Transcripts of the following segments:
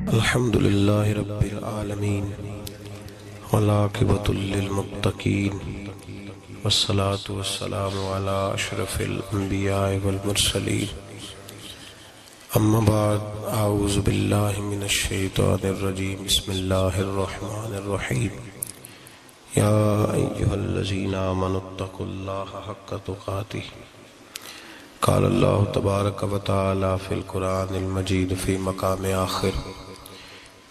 الحمد للہ رب العالمین والعاقبۃ للمتقین والصلاة والسلام علی اشرف الانبیاء والمرسلین اما بعد اعوذ باللہ من الشیطان الرجیم بسم اللہ الرحمن الرحیم یا ایہا الذین آمنوا اتقوا اللہ حق تقاتہ قال اللہ تبارک و تعالی فی القرآن المجید فی مقام آخر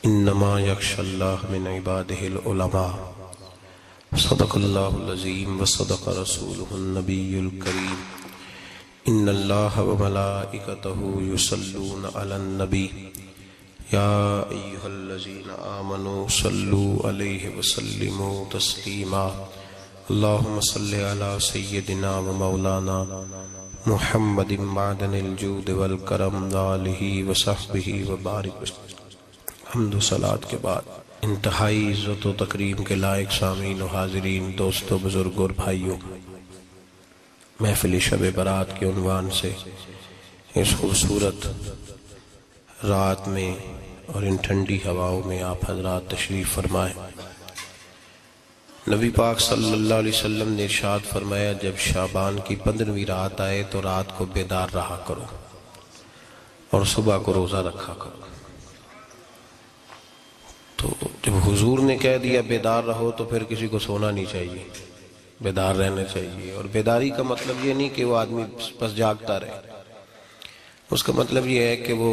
انما یخشی اللہ من عبادہ العلماء صدق اللہ العظیم وصدق رسولہ النبی الکریم ان اللہ وملائکتہ یصلون علی النبی یا ایہا الذین آمنوا صلوا علیہ وسلموا تسلیما اللہم صلی علی سیدنا و مولانا محمد معدن الجود والکرم وآلہ وصحبہ وبارک وسلم۔ حمد و صلاة کے بعد انتہائی عزت و تکریم کے لائق سامعین و حاضرین، دوستو، بزرگ اور بھائیوں، محفل شب برات کے عنوان سے اس خوبصورت رات میں اور ان ٹھنڈی ہواؤں میں آپ حضرات تشریف فرمائیں۔ نبی پاک صلی اللہ علیہ وسلم نے ارشاد فرمایا، جب شعبان کی 15ویں رات آئے تو رات کو بیدار رہا کرو اور صبح کو روزہ رکھا کرو۔ تو جب حضور نے کہہ دیا بیدار رہو تو پھر کسی کو سونا نہیں چاہیے، بیدار رہنا چاہیے۔ اور بیداری کا مطلب یہ نہیں کہ وہ آدمی بس جاگتا رہے، اس کا مطلب یہ ہے کہ وہ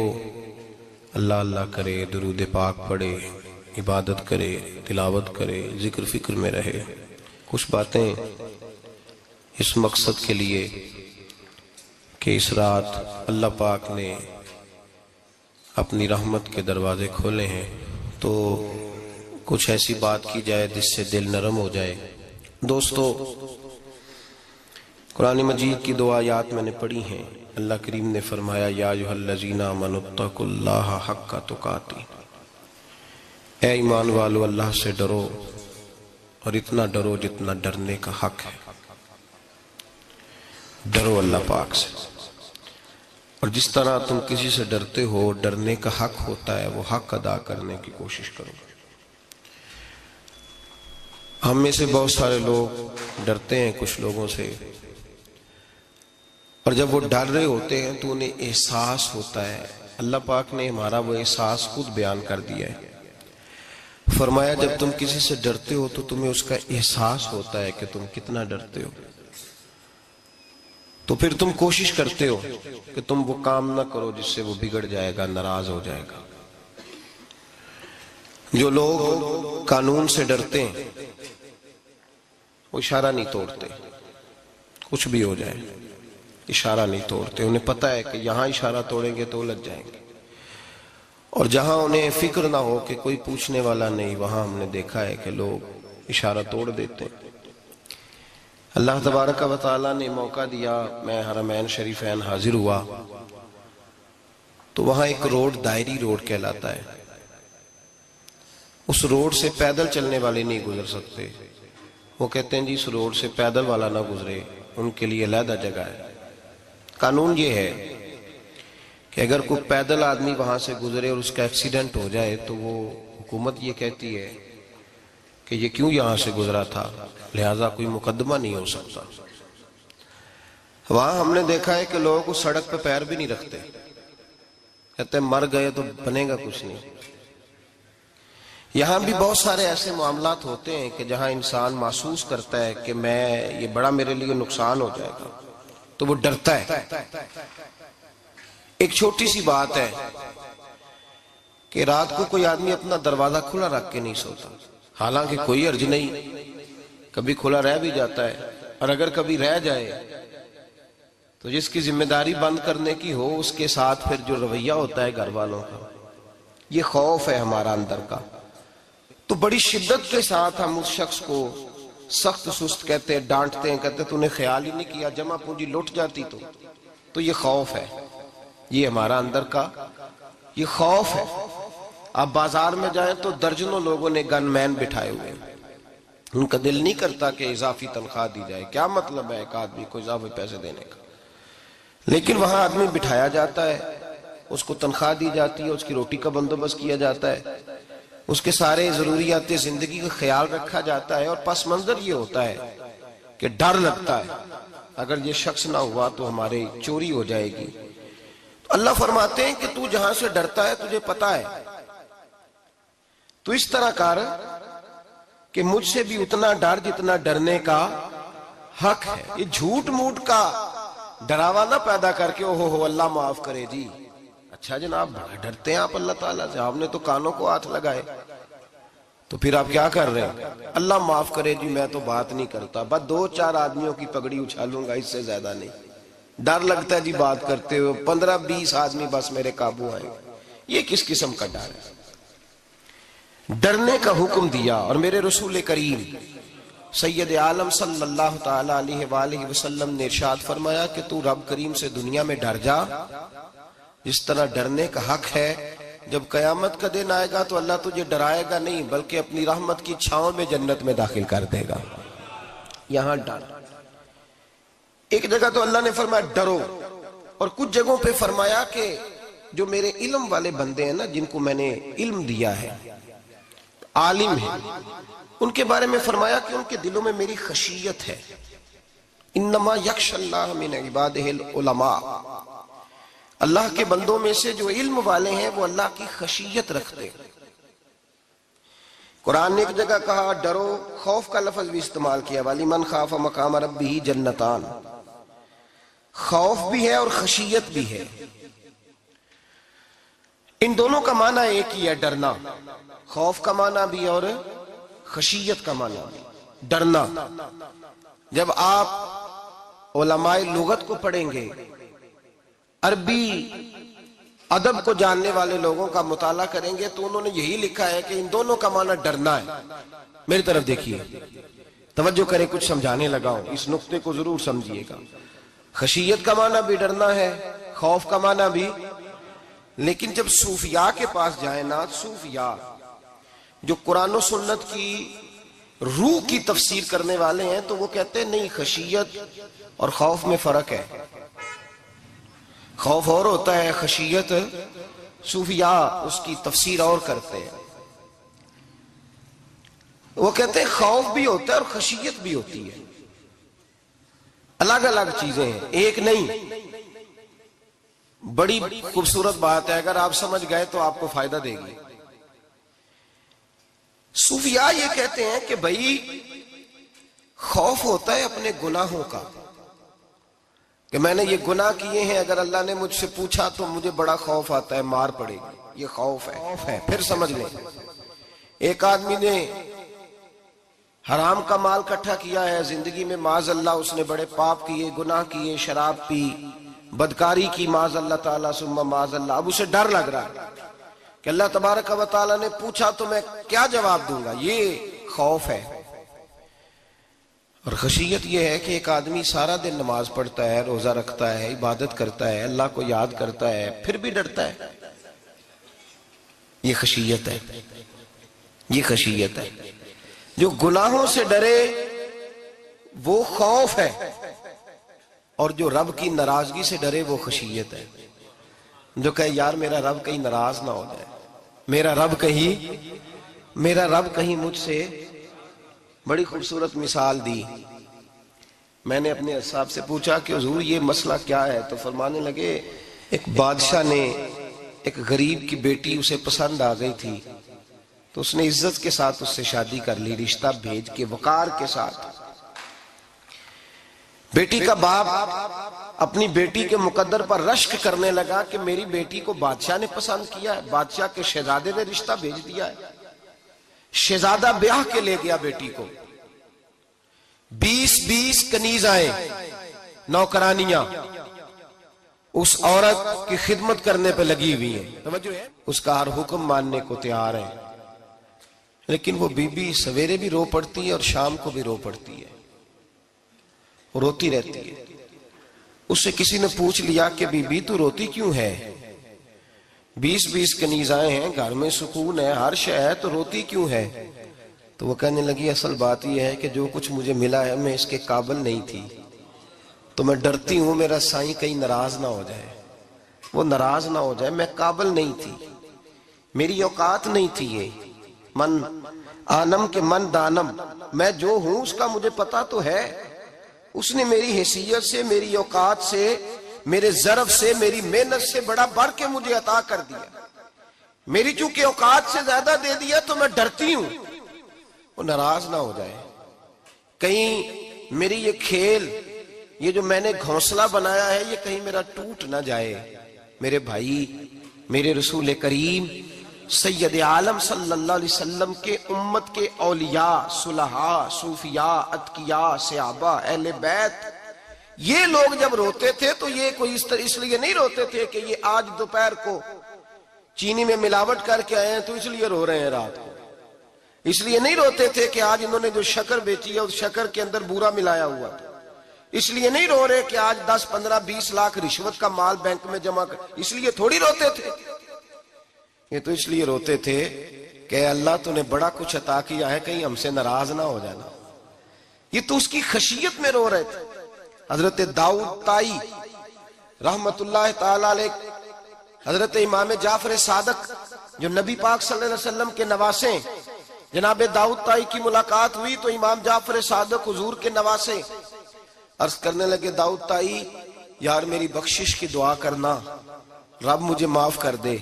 اللہ اللہ کرے، درود پاک پڑھے، عبادت کرے، تلاوت کرے، ذکر فکر میں رہے۔ کچھ باتیں اس مقصد کے لیے کہ اس رات اللہ پاک نے اپنی رحمت کے دروازے کھولے ہیں، تو کچھ ایسی بات کی جائے جس سے دل نرم ہو جائے۔ دوستو، قرآن مجید کی دو آیات میں نے پڑھی ہیں۔ اللہ کریم نے فرمایا، یا ایھا الذین آمنوا اتقوا اللہ حق تقاتہ، اے ایمان والو اللہ سے ڈرو اور اتنا ڈرو جتنا ڈرنے کا حق ہے۔ ڈرو اللہ پاک سے، اور جس طرح تم کسی سے ڈرتے ہو، ڈرنے کا حق ہوتا ہے، وہ حق ادا کرنے کی کوشش کرو۔ ہم میں سے بہت سارے لوگ ڈرتے ہیں کچھ لوگوں سے، اور جب وہ ڈر رہے ہوتے ہیں تو انہیں احساس ہوتا ہے۔ اللہ پاک نے ہمارا وہ احساس خود بیان کر دیا ہے۔ فرمایا، جب تم کسی سے ڈرتے ہو تو تمہیں اس کا احساس ہوتا ہے کہ تم کتنا ڈرتے ہو، تو پھر تم کوشش کرتے ہو کہ تم وہ کام نہ کرو جس سے وہ بگڑ جائے گا، ناراض ہو جائے گا۔ جو لوگ قانون سے ڈرتے ہیں وہ اشارہ نہیں توڑتے، کچھ بھی ہو جائے اشارہ نہیں توڑتے۔ انہیں پتہ ہے کہ یہاں اشارہ توڑیں گے تو الجھ جائیں گے، اور جہاں انہیں فکر نہ ہو کہ کوئی پوچھنے والا نہیں، وہاں ہم نے دیکھا ہے کہ لوگ اشارہ توڑ دیتے ہیں۔ اللہ تبارک و تعالیٰ نے موقع دیا، میں حرمین شریفین حاضر ہوا تو وہاں ایک روڈ دائری روڈ کہلاتا ہے۔ اس روڈ سے پیدل چلنے والے نہیں گزر سکتے۔ وہ کہتے ہیں جی اس روڈ سے پیدل والا نہ گزرے، ان کے لیے علیحدہ جگہ ہے۔ قانون یہ ہے کہ اگر کوئی پیدل آدمی وہاں سے گزرے اور اس کا ایکسیڈنٹ ہو جائے تو وہ حکومت یہ کہتی ہے کہ یہ کیوں یہاں سے گزرا تھا، لہٰذا کوئی مقدمہ نہیں ہو سکتا۔ وہاں ہم نے دیکھا ہے کہ لوگ اس سڑک پہ پیر بھی نہیں رکھتے، کہتے ہیں مر گئے تو بنے گا کچھ نہیں۔ یہاں بھی بہت سارے ایسے معاملات ہوتے ہیں کہ جہاں انسان محسوس کرتا ہے کہ یہ بڑا میرے لیے نقصان ہو جائے گا، تو وہ ڈرتا ہے۔ ایک چھوٹی سی بات ہے کہ رات کو کوئی آدمی اپنا دروازہ کھلا رکھ کے نہیں سوتا، حالانکہ کوئی حرج نہیں، کبھی کھلا رہ بھی جاتا ہے، اور اگر کبھی رہ جائے تو جس کی ذمہ داری بند کرنے کی ہو اس کے ساتھ پھر جو رویہ ہوتا ہے گھر والوں کا، یہ خوف ہے ہمارا اندر کا، تو بڑی شدت کے ساتھ ہم اس شخص کو سخت سست کہتے ہیں، ڈانٹتے ہیں، کہتے ہیں تو نے خیال ہی نہیں کیا، جمع پونجی لٹ جاتی تو یہ خوف ہے، یہ ہمارا اندر کا یہ خوف ہے۔ آپ بازار میں جائیں تو درجنوں لوگوں نے گن مین بٹھائے ہوئے ہیں، ان کا دل نہیں کرتا کہ اضافی تنخواہ دی جائے۔ کیا مطلب ہے ایک آدمی کو اضافی پیسے دینے کا؟ لیکن وہاں آدمی بٹھایا جاتا ہے، اس کو تنخواہ دی جاتی ہے، اس کی روٹی کا بندوبست کیا جاتا ہے، اس کے سارے ضروریات زندگی کا خیال رکھا جاتا ہے، اور پس منظر یہ ہوتا ہے کہ ڈر لگتا ہے اگر یہ شخص نہ ہوا تو ہماری چوری ہو جائے گی۔ تو اللہ فرماتے ہیں کہ تو جہاں سے ڈرتا ہے تجھے پتا ہے، تو اس طرح کر کہ مجھ سے بھی اتنا ڈر جتنا ڈرنے کا حق ہے۔ یہ جھوٹ موٹ کا ڈراوا نہ پیدا کر کے اوہ اللہ معاف کرے جی، اچھا جناب بڑا ڈرتے ہیں آپ اللہ تعالیٰ سے، آپ نے تو کانوں کو ہاتھ لگائے، تو پھر آپ کیا کر رہے ہیں؟ اللہ معاف کرے جی میں تو بات نہیں کرتا، بس 2-4 آدمیوں کی پگڑی اچھالوں گا، اس سے زیادہ نہیں۔ ڈر لگتا ہے جی بات کرتے ہو، 15-20 آدمی بس میرے قابو آئیں۔ یہ کس قسم کا ڈر ہے؟ ڈرنے کا حکم دیا، اور میرے رسول کریم سید عالم صلی اللہ تعالی علیہ وآلہ وسلم نے ارشاد فرمایا کہ تو رب کریم سے دنیا میں ڈر جا جس طرح ڈرنے کا حق ہے۔ جب قیامت کا دن آئے گا تو اللہ تجھے ڈرائے گا نہیں بلکہ اپنی رحمت کی چھاؤں میں جنت میں داخل کر دے گا۔ یہاں ڈر، ایک جگہ تو اللہ نے فرمایا ڈرو، اور کچھ جگہوں پہ فرمایا کہ جو میرے علم والے بندے ہیں نا، جن کو میں نے علم دیا ہے، عالم ہیں، ان کے بارے میں فرمایا کہ ان کے دلوں میں میری خشیت ہے۔ انما یخشی اللہ من عبادہ العلماء، اللہ کے بندوں میں سے جو علم والے ہیں وہ اللہ کی خشیت رکھتے ہیں۔ قرآن نے ایک جگہ کہا ڈرو، خوف کا لفظ بھی استعمال کیا، وَلِمَنْ خَافَ مَقَامَ رَبِّهِ جَنَّتَانِ، خوف بھی ہے اور خشیت بھی ہے۔ ان دونوں کا معنی ایک ہی ہے، ڈرنا، خوف کا معنی بھی اور خشیت کا معنی بھی، ڈرنا۔ جب آپ علماء لغت کو پڑھیں گے، عربی ادب کو جاننے والے لوگوں کا مطالعہ کریں گے تو انہوں نے یہی لکھا ہے کہ ان دونوں کا معنی ڈرنا ہے۔ میری طرف دیکھیے، توجہ کریں، کچھ سمجھانے لگا ہوں، اس نقطے کو ضرور سمجھیے گا۔ خشیت کا معنی بھی ڈرنا ہے، خوف کا معنی بھی۔ لیکن جب صوفیاء کے پاس جائیں نا، صوفیاء جو قرآن و سنت کی روح کی تفسیر کرنے والے ہیں، تو وہ کہتے ہیں نہیں، خشیت اور خوف میں فرق ہے، خوف اور ہوتا ہے، خشیت صوفیاء اس کی تفسیر اور کرتے ہیں۔ وہ کہتے ہیں خوف بھی ہوتا ہے اور خشیت بھی ہوتی ہے، الگ الگ چیزیں ہیں، ایک نہیں۔ بڑی خوبصورت بات ہے، اگر آپ سمجھ گئے تو آپ کو فائدہ دے گی۔ صوفیاء یہ کہتے ہیں کہ بھائی خوف ہوتا ہے اپنے گناہوں کا، کہ میں نے یہ گناہ کیے ہیں، اگر اللہ نے مجھ سے پوچھا تو مجھے بڑا خوف آتا ہے، مار پڑے گی، یہ خوف ہے۔ پھر سمجھ لیں، ایک آدمی نے حرام کا مال اکٹھا کیا ہے زندگی میں، معاذ اللہ اس نے بڑے پاپ کیے، گناہ کیے، شراب پی، بدکاری کی، معاذ اللہ تعالیٰ ثم معاذ اللہ۔ اب اسے ڈر لگ رہا ہے کہ اللہ تبارک و تعالیٰ نے پوچھا تو میں کیا جواب دوں گا، یہ خوف ہے۔ اور خشیت یہ ہے کہ ایک آدمی سارا دن نماز پڑھتا ہے، روزہ رکھتا ہے، عبادت کرتا ہے، اللہ کو یاد کرتا ہے، پھر بھی ڈرتا ہے، یہ خشیت ہے، یہ خشیت ہے۔ جو گناہوں سے ڈرے وہ خوف ہے، اور جو رب کی ناراضگی سے ڈرے وہ خشیت ہے۔ جو کہے یار میرا رب کہیں ناراض نہ ہو جائے، میرا رب کہیں مجھ سے۔ بڑی خوبصورت مثال دی، میں نے اپنے صاحب سے پوچھا کہ حضور یہ مسئلہ کیا ہے، تو فرمانے لگے ایک بادشاہ نے ایک غریب کی بیٹی اسے پسند آ گئی تھی، تو اس نے عزت کے ساتھ اس سے شادی کر لی، رشتہ بھیج کے وقار کے ساتھ۔ بیٹی کا باپ اپنی بیٹی کے مقدر پر رشک کرنے لگا کہ میری بیٹی کو بادشاہ نے پسند کیا ہے، بادشاہ کے شہزادے نے رشتہ بھیج دیا ہے۔ شہزادہ بیاہ کے لے گیا بیٹی کو، 20 کنیزائیں، نوکرانیاں اس عورت کی خدمت کرنے پہ لگی ہوئی ہیں، توجہ ہے، اس کا ہر حکم ماننے کو تیار ہے۔ لیکن وہ بی بی سویرے بھی رو پڑتی ہے اور شام کو بھی رو پڑتی ہے، روتی رہتی ہے۔ اس سے کسی نے پوچھ لیا کہ بی بی تو روتی کیوں ہے، 20 کنیزائیں ہیں، گھر میں سکون ہے، ہر شے ہے، تو روتی کیوں ہے؟ تو وہ کہنے لگی اصل بات یہ ہے کہ جو کچھ مجھے ملا ہے میں اس کے قابل نہیں تھی، تو میں ڈرتی ہوں میرا سائیں کہیں ناراض نہ ہو جائے، وہ ناراض نہ ہو جائے، میں قابل نہیں تھی، میری اوقات نہیں تھی، یہ من آنم کے من دانم، میں جو ہوں اس کا مجھے پتا تو ہے، اس نے میری حیثیت سے، میری اوقات سے، میرے ظرف سے، میری محنت سے بڑا بڑھ کے مجھے عطا کر دیا، میری چونکہ اوقات سے زیادہ دے دیا تو میں ڈرتی ہوں وہ ناراض نہ ہو جائے، کہیں میری یہ کھیل، یہ جو میں نے گھونسلہ بنایا ہے، یہ کہیں میرا ٹوٹ نہ جائے۔ میرے بھائی، میرے رسول کریم سید عالم صلی اللہ علیہ وسلم کے امت کے اولیاء، صلحاء، صوفیاء، اتقیاء، صحابہ، اہل بیت، یہ لوگ جب روتے تھے تو یہ کوئی اس لیے نہیں روتے تھے کہ یہ آج دوپہر کو چینی میں ملاوٹ کر کے آئے ہیں تو اس لیے رو رہے ہیں رات کو، اس لیے نہیں روتے تھے کہ آج انہوں نے جو شکر بیچی ہے اس شکر کے اندر بورا ملایا ہوا تھا، اس لیے نہیں رو رہے کہ آج 10 15 20 لاکھ رشوت کا مال بینک میں جمع کر، اس لیے تھوڑی روتے تھے، یہ تو اس لیے روتے تھے کہ اللہ تو نے بڑا کچھ عطا کیا ہے، کہیں ہم سے ناراض نہ ہو جانا، یہ تو اس کی خشیت میں رو رہے تھے۔ حضرت داؤد طائی رحمت اللہ تعالی علیہ، حضرت امام جعفر صادق جو نبی پاک صلی اللہ علیہ وسلم کے نواسے، جناب داؤد طائی کی ملاقات ہوئی تو امام جعفر صادق حضور کے نواسے عرض کرنے لگے، داؤد طائی یار میری بخشش کی دعا کرنا، رب مجھے معاف کر دے۔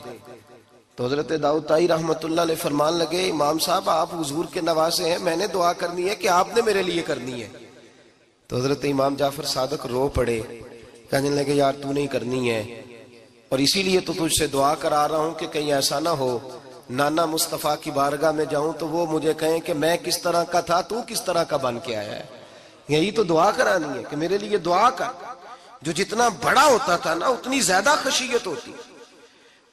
تو حضرت داؤد طائی رحمت اللہ علیہ فرمان لگے، امام صاحب آپ حضور کے نواسے ہیں، میں نے دعا کرنی ہے کہ آپ نے میرے لیے کرنی ہے؟ تو حضرت امام جعفر صادق رو پڑے، کہنے لگے یار تو نہیں کرنی ہے، اور اسی لیے تو تجھ سے دعا کرا رہا ہوں کہ کہیں ایسا نہ ہو نانا مصطفیٰ کی بارگاہ میں جاؤں تو وہ مجھے کہیں کہ میں کس طرح کا تھا تو کس طرح کا بن کے آیا ہے، یہی تو دعا کرانی ہے کہ میرے لیے دعا کر۔ جو جتنا بڑا ہوتا تھا نا اتنی زیادہ خشیت ہوتی،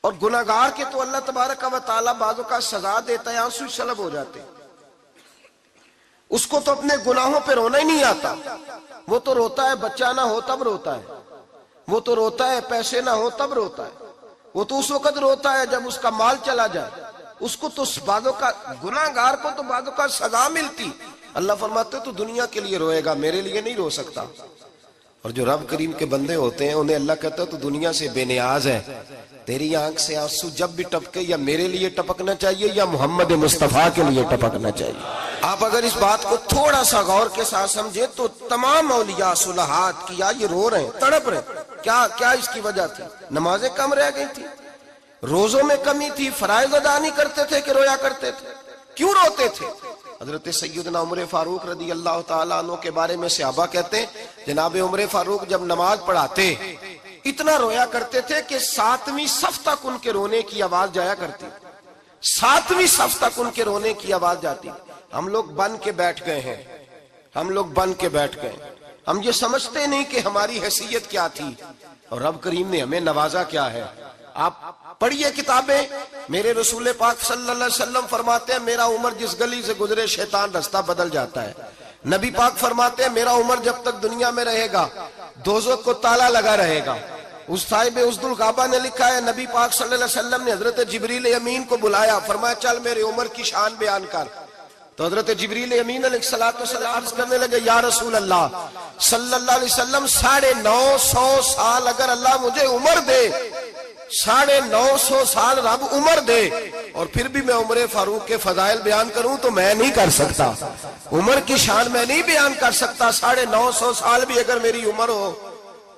اور گناہگار کے تو اللہ تبارک و تعالیٰ بعضوں کا سزا دیتا ہے، آنسو سلب ہو جاتے، اس کو تو اپنے گناہوں پہ رونا ہی نہیں آتا، وہ تو روتا ہے بچہ نہ ہو تب روتا ہے، وہ تو روتا ہے پیسے نہ ہو تب روتا ہے، وہ تو اس وقت روتا ہے جب اس کا مال چلا جائے، اس کو تو بعضوں کا، گناہگار کو تو بعضوں کا سزا ملتی، اللہ فرماتے تو دنیا کے لیے روئے گا، میرے لیے نہیں رو سکتا۔ اور جو رب کریم کے بندے ہوتے ہیں انہیں اللہ کہتا ہے تو دنیا سے بے نیاز ہے، تیری آنکھ سے آنسو جب بھی ٹپکے یا میرے لیے ٹپکنا چاہیے یا محمد مصطفیٰ کے لیے ٹپکنا چاہیے۔ آپ اگر اس بات کو تھوڑا سا غور کے ساتھ سمجھے تو تمام اولیاء صلحات کیا یہ رو رہے ہیں، تڑپ رہے ہیں، کیا اس کی وجہ تھی؟ نمازیں کم رہ گئی تھی، روزوں میں کمی تھی، فرائض ادا نہیں کرتے تھے کہ رویا کرتے تھے؟ کیوں روتے تھے؟ حضرت سیدنا عمر فاروق رضی اللہ تعالیٰ عنہ کے بارے میں صحابہ کہتے ہیں جناب عمر فاروق جب نماز پڑھاتے اتنا رویا کرتے تھے کہ 7ویں صف تک ان کے رونے کی آواز جایا کرتی، 7ویں صف تک ان کے رونے کی آواز جاتی۔ ہم لوگ بن کے بیٹھ گئے ہیں، ہم لوگ بن کے بیٹھ گئے، ہم یہ سمجھتے نہیں کہ ہماری حیثیت کیا تھی اور رب کریم نے ہمیں نوازا کیا ہے۔ آپ پڑھیے کتابیں، میرے رسول پاک صلی اللہ علیہ وسلم فرماتے ہیں میرا عمر جس گلی سے گزرے شیطان رستہ بدل جاتا ہے۔ نبی پاک فرماتے ہیں میرا عمر جب تک دنیا میں رہے گا دوزخ کو تالا لگا رہے گا۔ اس صاحب عزد الغابہ نے لکھا ہے نبی پاک صلی اللہ علیہ وسلم نے حضرت جبریل امین کو بلایا، فرمایا چل میرے عمر کی شان بیان کر۔ تو حضرت جبریل امین علیہ السلام عرض کرنے لگے یا رسول اللہ صلی اللہ علیہ وسلم 950 سال اگر اللہ مجھے عمر دے، 950 سال رب عمر دے اور پھر بھی میں عمر فاروق کے فضائل بیان کروں تو میں نہیں کر سکتا، عمر کی شان میں نہیں بیان کر سکتا، 950 سال بھی اگر میری عمر ہو۔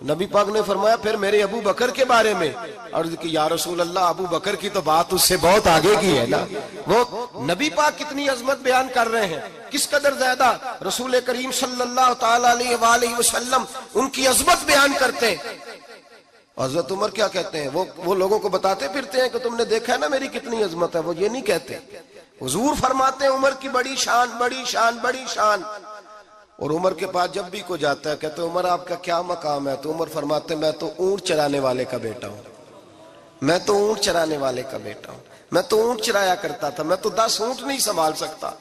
نبی پاک نے فرمایا پھر میرے ابو بکر کے بارے میں، عرض کی یا رسول اللہ ابو بکر کی تو بات اس سے بہت آگے کی ہے نا، وہ نبی پاک کتنی عظمت بیان کر رہے ہیں، کس قدر زیادہ رسول کریم صلی اللہ تعالی علیہ وآلہ وسلم ان کی عظمت بیان کرتے ہیں۔ حضرت عمر کیا کہتے ہیں، وہ لوگوں کو بتاتے پھرتے ہیں کہ تم نے دیکھا ہے نا میری کتنی عظمت ہے، وہ یہ نہیں کہتے، حضور فرماتے ہیں عمر کی بڑی شان بڑی شان بڑی شان۔ اور عمر کے پاس جب بھی کوئی جاتا ہے کہتے ہیں عمر آپ کا کیا مقام ہے، تو عمر فرماتے ہیں میں تو اونٹ چرانے والے کا بیٹا ہوں، میں تو اونٹ چرانے والے کا بیٹا ہوں، میں تو اونٹ چرایا کرتا تھا، میں تو 10 اونٹ نہیں سنبھال سکتا۔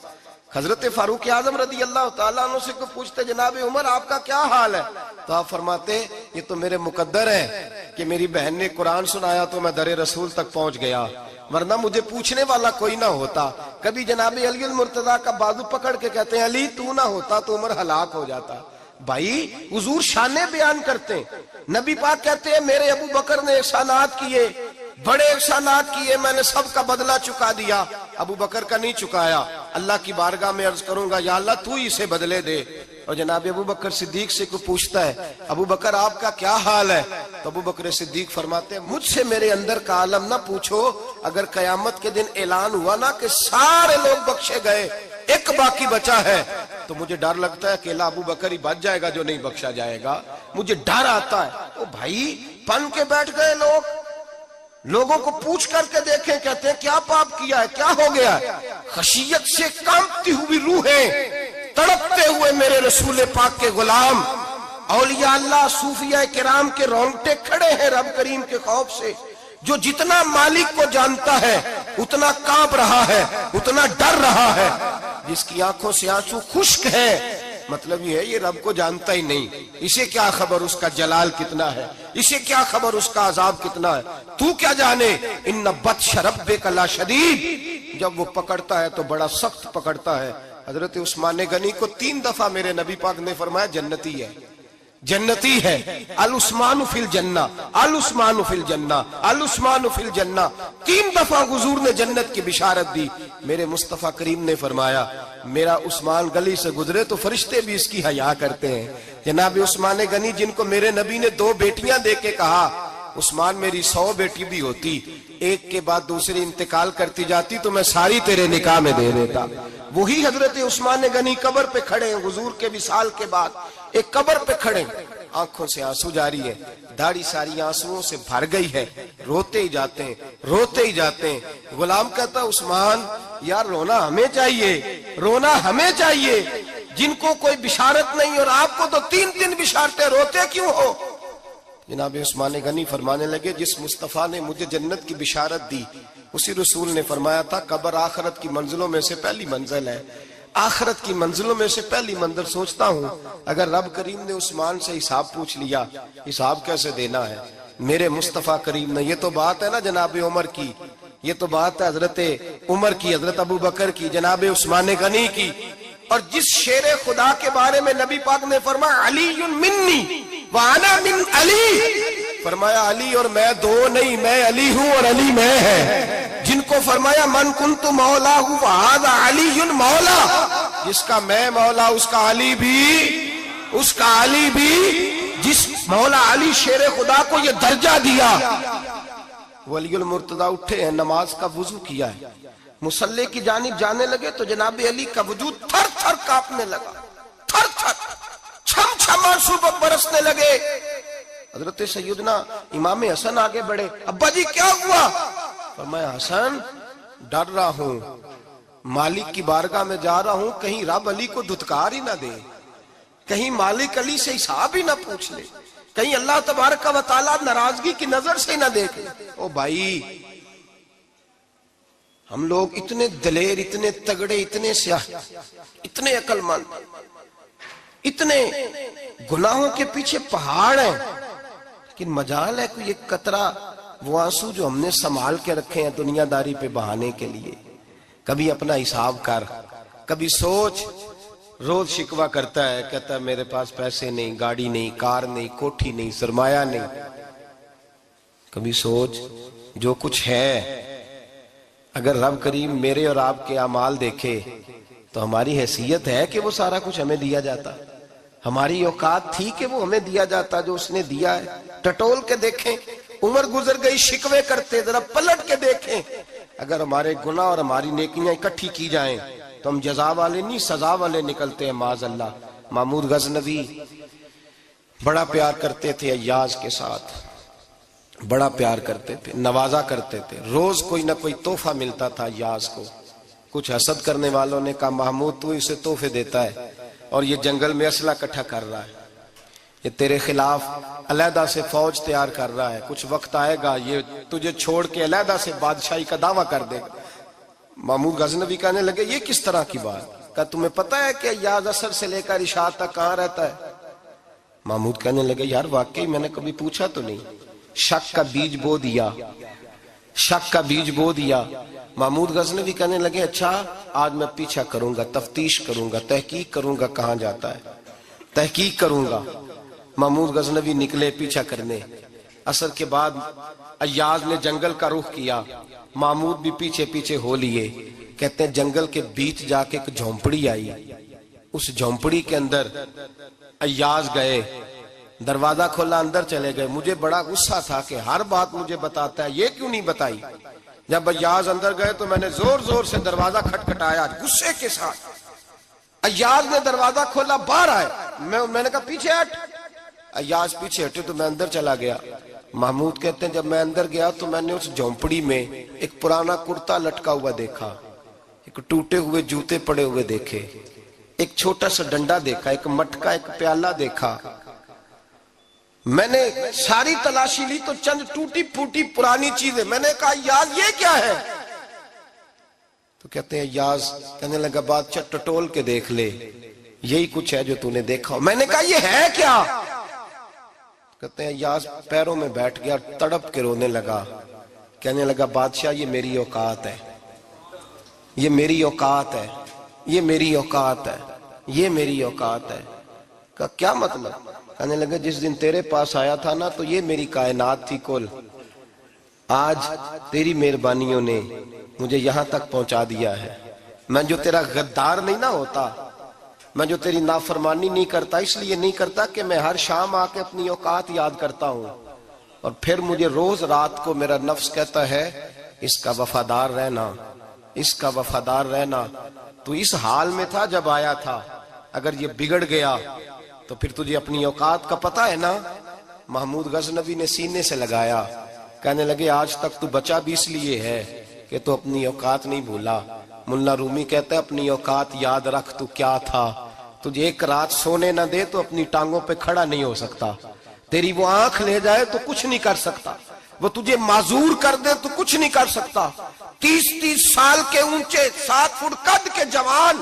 حضرت فاروق اعظم رضی اللہ تعالیٰ عنہ سے کو پوچھتے جناب عمر آپ کا کیا حال ہے، تو آپ فرماتے یہ تو میرے مقدر ہے کہ میری بہن نے قرآن سنایا تو میں در رسول تک پہنچ گیا، ورنہ مجھے پوچھنے والا کوئی نہ ہوتا۔ کبھی جناب علی المرتضیٰ کا بازو پکڑ کے کہتے ہیں علی تو نہ ہوتا تو عمر ہلاک ہو جاتا، بھائی حضور شانے بیان کرتے ہیں. نبی پاک کہتے ہیں میرے ابو بکر نے احسانات کیے, بڑے احسانات کیے, میں نے سب کا بدلہ چکا دیا. ابو بکر کا نہیں چکایا. اللہ کی بارگاہ میں عرض کروں گا یا اللہ تو ہی اسے بدلے دے. اور جناب ابو بکر صدیق سے کوئی پوچھتا ہے ابو بکر آپ کا کیا حال ہے, تو ابو بکر صدیق فرماتے ہیں مجھ سے میرے اندر کا عالم نہ پوچھو, اگر قیامت کے دن اعلان ہوا نا کہ سارے لوگ بخشے گئے ایک باقی بچا ہے, تو مجھے ڈر لگتا ہے اکیلا ابو بکر ہی بچ جائے گا جو نہیں بخشا جائے گا. مجھے ڈر آتا ہے. او بھائی پن کے بیٹھ گئے لوگ, لوگوں کو پوچھ کر کے دیکھیں, کہتے ہیں کیا پاپ کیا ہے, کیا ہو گیا ہے. خشیت سے کانپتی ہوئی روحیں, تڑپتے ہوئے میرے رسول پاک کے غلام, اولیاء اللہ صوفیاء کرام کے رونگٹے کھڑے ہیں رب کریم کے خوف سے. جو جتنا مالک کو جانتا ہے اتنا کانپ رہا ہے, اتنا ڈر رہا ہے. جس کی آنکھوں سے آنسو خشک ہے مطلب یہ ہے یہ رب کو جانتا ہی نہیں. اسے کیا خبر اس کا جلال کتنا ہے, اسے کیا خبر اس کا عذاب کتنا ہے, تو کیا جانے. ان بطش ربک لشدید, جب وہ پکڑتا ہے تو بڑا سخت پکڑتا ہے. حضرت عثمان غنی کو 3 دفعہ میرے نبی پاک نے فرمایا جنتی ہے, جنتی ہے. العثمان فی الجنہ, العثمان فی الجنہ, العثمان فی الجنہ. 3 دفعہ حضور نے جنت کی بشارت دی. میرے مصطفیٰ کریم نے فرمایا میرا عثمان گلی سے گزرے تو فرشتے بھی اس کی حیا کرتے ہیں. جناب عثمان غنی جن کو میرے نبی نے 2 بیٹیاں دے کے کہا عثمان میری 100 بیٹی بھی ہوتی, ایک کے بعد دوسری انتقال کرتی جاتی تو میں ساری تیرے نکاح میں دے دیتا. وہی حضرت عثمان غنی قبر پہ کھڑے ہیں حضور کے وصال کے بعد, ایک قبر پہ کھڑے, آنکھوں سے آنسو جاری ہے, داڑھی ساری آنسوؤں سے بھر گئی ہے, روتے ہی جاتے ہیں, روتے ہی جاتے ہیں. غلام کہتا عثمان یار رونا ہمیں چاہیے, رونا ہمیں چاہیے, جن کو کوئی بشارت نہیں اور آپ کو تو 3 بشارتیں, روتے کیوں ہو. جناب عثمان غنی فرمانے لگے جس مصطفیٰ نے مجھے جنت کی بشارت دی اسی رسول نے فرمایا تھا قبر آخرت کی منزلوں میں سے پہلی منزل ہے, آخرت کی منزلوں میں سے پہلی منزل. سوچتا ہوں اگر رب کریم نے عثمان سے حساب پوچھ لیا, حساب کیسے دینا ہے میرے مصطفیٰ کریم نے. یہ تو بات ہے نا جناب عمر کی, یہ تو بات ہے حضرت عمر کی, حضرت ابو بکر کی, جناب عثمان غنی کی. اور جس شیر خدا کے بارے میں نبی پاک نے فرمایا علی منی وانا من علی, فرمایا علی اور میں 2 نہیں, میں علی ہوں اور علی میں ہے. جن کو فرمایا من کنت مولا ہوں فہذا علی مولا, جس کا میں مولا اس کا علی بھی, اس کا علی بھی. جس مولا علی شیر خدا کو یہ درجہ دیا. ولی المرتضی اٹھے ہیں, نماز کا وضو کیا ہے, مصلی کی جانب جانے لگے تو جناب علی کا وجود تھر تھر کانپنے لگا, تھر تھر, چھم چھم آنسو برسنے لگے. حضرت سیدنا امام حسن آگے بڑھے, ابا جی کیا ہوا. فرمایا حسن ڈر رہا ہوں, مالک کی بارگاہ میں جا رہا ہوں, کہیں رب علی کو دھتکار ہی نہ دے, کہیں مالک علی سے حساب ہی نہ پوچھ لے, کہیں اللہ تبارک و تعالیٰ ناراضگی کی نظر سے نہ دیکھے. او بھائی ہم لوگ اتنے دلیر, اتنے تگڑے, اتنے سیاہ, اتنے عقل مند, اتنے گناہوں کے پیچھے پہاڑ ہیں, لیکن مجال ہے کوئی ایک قطرہ وہ آنسو جو ہم نے سنبھال کے رکھے ہیں دنیا داری پہ بہانے کے لیے. کبھی اپنا حساب کر, کبھی سوچ. روز شکوہ کرتا ہے, کہتا ہے میرے پاس پیسے نہیں, گاڑی نہیں, کار نہیں, کوٹھی نہیں, سرمایہ نہیں. کبھی سوچ جو کچھ ہے اگر رب کریم میرے اور آپ کے اعمال دیکھے تو ہماری حیثیت ہے کہ وہ سارا کچھ ہمیں دیا جاتا, ہماری اوقات تھی کہ وہ ہمیں دیا جاتا جو اس نے دیا ہے. ٹٹول کے دیکھیں, عمر گزر گئی شکوے کرتے, ذرا پلٹ کے دیکھیں. اگر ہمارے گناہ اور ہماری نیکیاں اکٹھی کی جائیں تو ہم جزا والے نہیں سزا والے نکلتے ہیں معاذ اللہ. محمود غزنوی بڑا پیار کرتے تھے ایاز کے ساتھ, بڑا پیار کرتے تھے, نوازا کرتے تھے. روز کوئی نہ کوئی تحفہ ملتا تھا ایاز کو. کچھ حسد کرنے والوں نے کہا محمود تو اسے تحفے دیتا ہے اور یہ جنگل میں اسلحہ اکٹھا کر رہا ہے, یہ تیرے خلاف علیحدہ سے فوج تیار کر رہا ہے, کچھ وقت آئے گا یہ تجھے چھوڑ کے علیحدہ سے بادشاہی کا دعویٰ کر دے گا. محمود غزنوی کہنے لگے یہ کس طرح کی بات, کہا تمہیں پتہ ہے کہ ایاز عصر سے لے کر عشاء تک کہاں رہتا ہے. محمود کہنے لگے یار واقعی میں نے کبھی پوچھا تو نہیں. شک کا بیج بو دیا, شک کا بیج بو دیا. محمود غزنوی کہنے لگے اچھا آج میں پیچھا کروں گا, تفتیش کروں گا, تحقیق کروں گا کہاں جاتا ہے. تحقیق کروں گا۔ محمود غزنوی نکلے پیچھا کرنے۔ عصر کے بعد ایاز نے جنگل کا رخ کیا، محمود بھی پیچھے پیچھے ہو لیے۔ کہتے ہیں جنگل کے بیچ جا کے ایک جھونپڑی آئی، اس جھونپڑی کے اندر ایاز گئے، دروازہ کھولا، اندر چلے گئے۔ مجھے بڑا غصہ تھا کہ ہر بات مجھے بتاتا ہے، یہ کیوں نہیں بتائی؟ جب ایاز اندر گئے تو میں نے زور زور سے دروازہ کھٹکھٹایا غصے کے ساتھ۔ ایاز نے دروازہ کھولا، باہر آئے، میں نے کہا پیچھے ہٹ۔ ایاز پیچھے ہٹے تو میں اندر چلا گیا۔ محمود کہتے ہیں جب میں اندر گیا تو میں نے اس جھونپڑی میں ایک پرانا کرتا لٹکا ہوا دیکھا، ایک ٹوٹے ہوئے جوتے پڑے ہوئے دیکھے، ایک چھوٹا سا ڈنڈا دیکھا، ایک مٹکا، ایک پیالہ دیکھا۔ میں نے ساری تلاشی لی تو چند ٹوٹی پھوٹی پرانی چیزیں۔ میں نے کہا یاز یہ کیا ہے؟ تو کہتے ہیں یاز کہنے لگا بادشاہ ٹٹول کے دیکھ لے، یہی کچھ ہے جو تو نے دیکھا۔ میں نے کہا یہ ہے کیا؟ کہتے ہیں یاز پیروں میں بیٹھ گیا، تڑپ کے رونے لگا، کہنے لگا بادشاہ یہ میری اوقات ہے، یہ میری اوقات ہے، یہ میری اوقات ہے، یہ میری اوقات ہے۔ کہا کیا مطلب؟ کہنے لگا جس دن تیرے پاس آیا تھا نا تو یہ میری کائنات تھی کل، آج تیری مہربانیوں نے مجھے یہاں تک پہنچا دیا ہے۔ میں جو تیرا غدار نہیں نہ ہوتا، میں جو تیری نافرمانی نہیں کرتا، اس لیے نہیں کرتا کہ میں ہر شام آ کے اپنی اوقات یاد کرتا ہوں، اور پھر مجھے روز رات کو میرا نفس کہتا ہے اس کا وفادار رہنا، اس کا وفادار رہنا۔ تو اس حال میں تھا جب آیا تھا، اگر یہ بگڑ گیا تو پھر تجھے اپنی اوقات کا پتہ ہے نا۔ محمود غزنوی نے سینے سے لگایا، کہنے لگے آج تک تو بچا بھی اس لیے ہے کہ تو اپنی اوقات نہیں بھولا۔ ملا رومی کہتا ہے اپنی اوقات یاد رکھ، تو کیا تھا؟ تجھے ایک رات سونے نہ دے تو اپنی ٹانگوں پہ کھڑا نہیں ہو سکتا، تیری وہ آنکھ لے جائے تو کچھ نہیں کر سکتا، وہ تجھے معذور کر دے تو کچھ نہیں کر سکتا۔ 30 سال کے اونچے 7 فٹ قد کے جوان